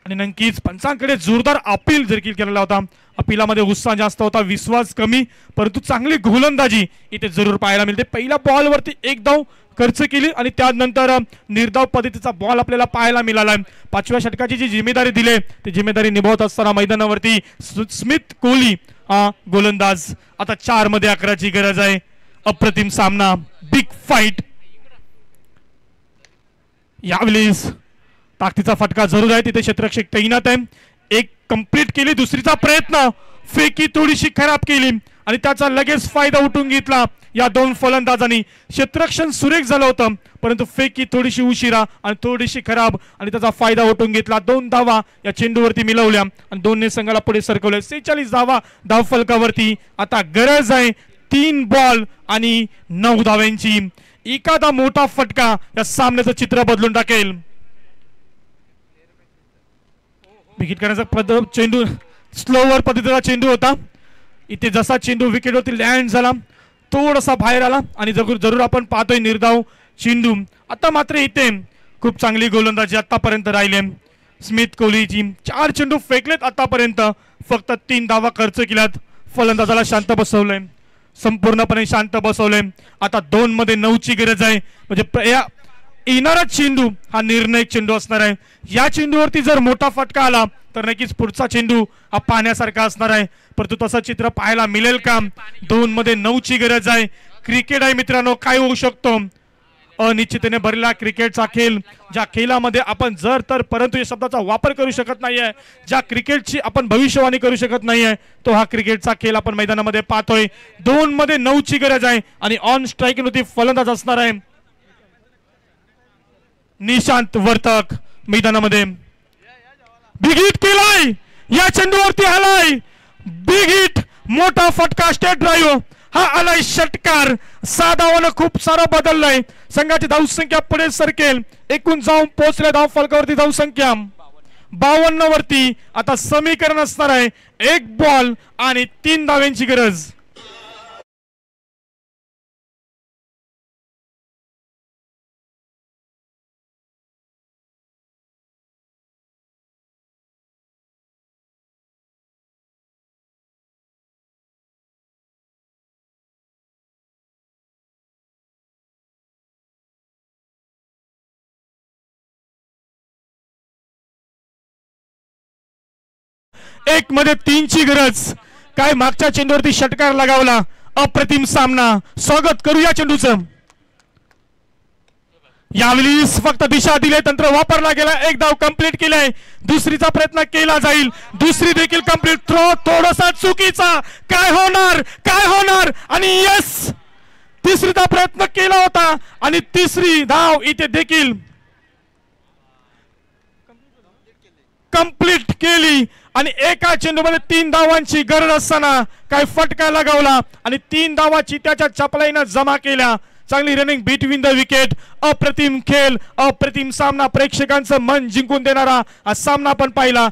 आणि नक्कीच पंचांकडे जोरदार अपील देखील केलेला होता. अपीलामध्ये उत्साह जास्त होता, विश्वास कमी, परंतु चांगली गोलंदाजी इथे जरूर पाहायला मिळते. पहिल्या बॉलवरती 1 धाव खर्च केली आणि त्यानंतर निर्धाव पद्धतीचा बॉल आपल्याला पाहायला मिळाला. 5व्या षटकाची जी जिम्मेदारी दिली ती जिम्मेदारी निभावत असताना मैदानावरती स्मिथ कोहली हा गोलंदाज. आता 4 मध्ये 11ची गरज आहे. अप्रतिम सामना, बिग फाईट. यावेळेस ताकदीचा फटका जरूर आहे. तिथे क्षेत्ररक्षक तैनात आहे. 1 कंप्लीट केली. दुसरीचा प्रयत्न फेकी थोडीशी खराब केली आणि त्याचा लगेच फायदा उठून घेतला या 2 फलंदाजांनी. क्षेत्ररक्षण सुरेख झालं होतं परंतु फेकी थोडीशी उशिरा आणि थोडीशी खराब आणि त्याचा फायदा उठून घेतला. 2 धावा या चेंडूवरती मिळवल्या आणि 2ने संघाला पुढे सरकवले. 46 धावा धाव फलकावरती. आता गरज आहे 3 बॉल आणि 9 धाव्यांची. एखादा मोठा फटका या सामन्याचं चित्र बदलून टाकेल. विकेट करण्याचा चेंडू स्लोवर पद्धतीचा चेंडू होता. इथे जसा चेंडू विकेटवरती लँड झाला थोडासा बाहेर आला आणि जरूर आपण पाहतोय निर्धाव चेंडू. आता मात्र इथे खूप चांगली गोलंदाजी आतापर्यंत राहिले. स्मिथ कोहलीची 4 चेंडू फेकलेत आतापर्यंत, फक्त 3 धावा खर्च केल्यात. फलंदाजाला शांत बसवलंय, संपूर्णपणे शांत बसवलंय. आता 2 मध्ये 9ची गरज आहे. म्हणजे येणारा चेंडू हा निर्णायक चेंडू असणार आहे. या चेंडूवरती जर मोठा फटका आला तर नक्कीच पुढचा चेंडू हा पाहण्यासारखा असणार आहे. परंतु तसं चित्र पाहायला मिळेल का? 2 मध्ये 9ची गरज आहे. क्रिकेट आहे मित्रांनो, काय होऊ शकतो? अनिश्चिततेने भरलेला क्रिकेटचा खेळ, ज्या खेळामध्ये आपण जर तर परंतु या शब्दाचा वापर करू शकत नाहीये, ज्या क्रिकेटची आपण भविष्यवाणी करू शकत नाहीये, तो हा क्रिकेटचा खेळ आपण मैदानामध्ये पाहतोय. 2 मध्ये 9ची गरज आहे आणि ऑन स्ट्राईक वरती फलंदाज असणार आहे निशांत वर्तक. मैदानामध्ये बिग हिट केलाय, या चेंडूवरती आलाय बिग हिट, मोठा फटका, स्टेट ड्राईव्ह हा आलाय. षटकार 6 धावांना खूप सारा बदललाय. संघाची धावसंख्या पुढे सरकेल. एकूण जाऊन पोहोचल्या धाव फलकावरती धावसंख्या 52 वरती. आता समीकरण असणार आहे 1 बॉल आणि 3 धाव्यांची गरज. एक मध्ये 3ची गरज. काय मागच्या चेंडूवरती षटकार लगावला. अप्रतिम सामना. स्वागत करूया चेंडूचं. यावेळी फक्त दिशा दिले, तंत्र वापरला गेला. 1 धाव कंप्लीट केलाय. दुसरीचा प्रयत्न केला जाईल. दुसरी देखील कंप्लीट. थ्रो थोडासा चुकीचा. काय होणार, काय होणार? आणि यस, तिसरीचा प्रयत्न केला होता आणि तिसरी धाव इथे देखील कंप्लीट केली आणि एका चेंडूमध्ये 3 धावांची गरज असताना काय फटका लगावला आणि 3 धावाची त्याच्या चपलाईनं जमा केल्या. चांगली रनिंग बिटवीन द विकेट. अप्रतिम खेळ, अप्रतिम सामना, प्रेक्षकांचं मन जिंकून देणारा हा सामना आपण पाहिला.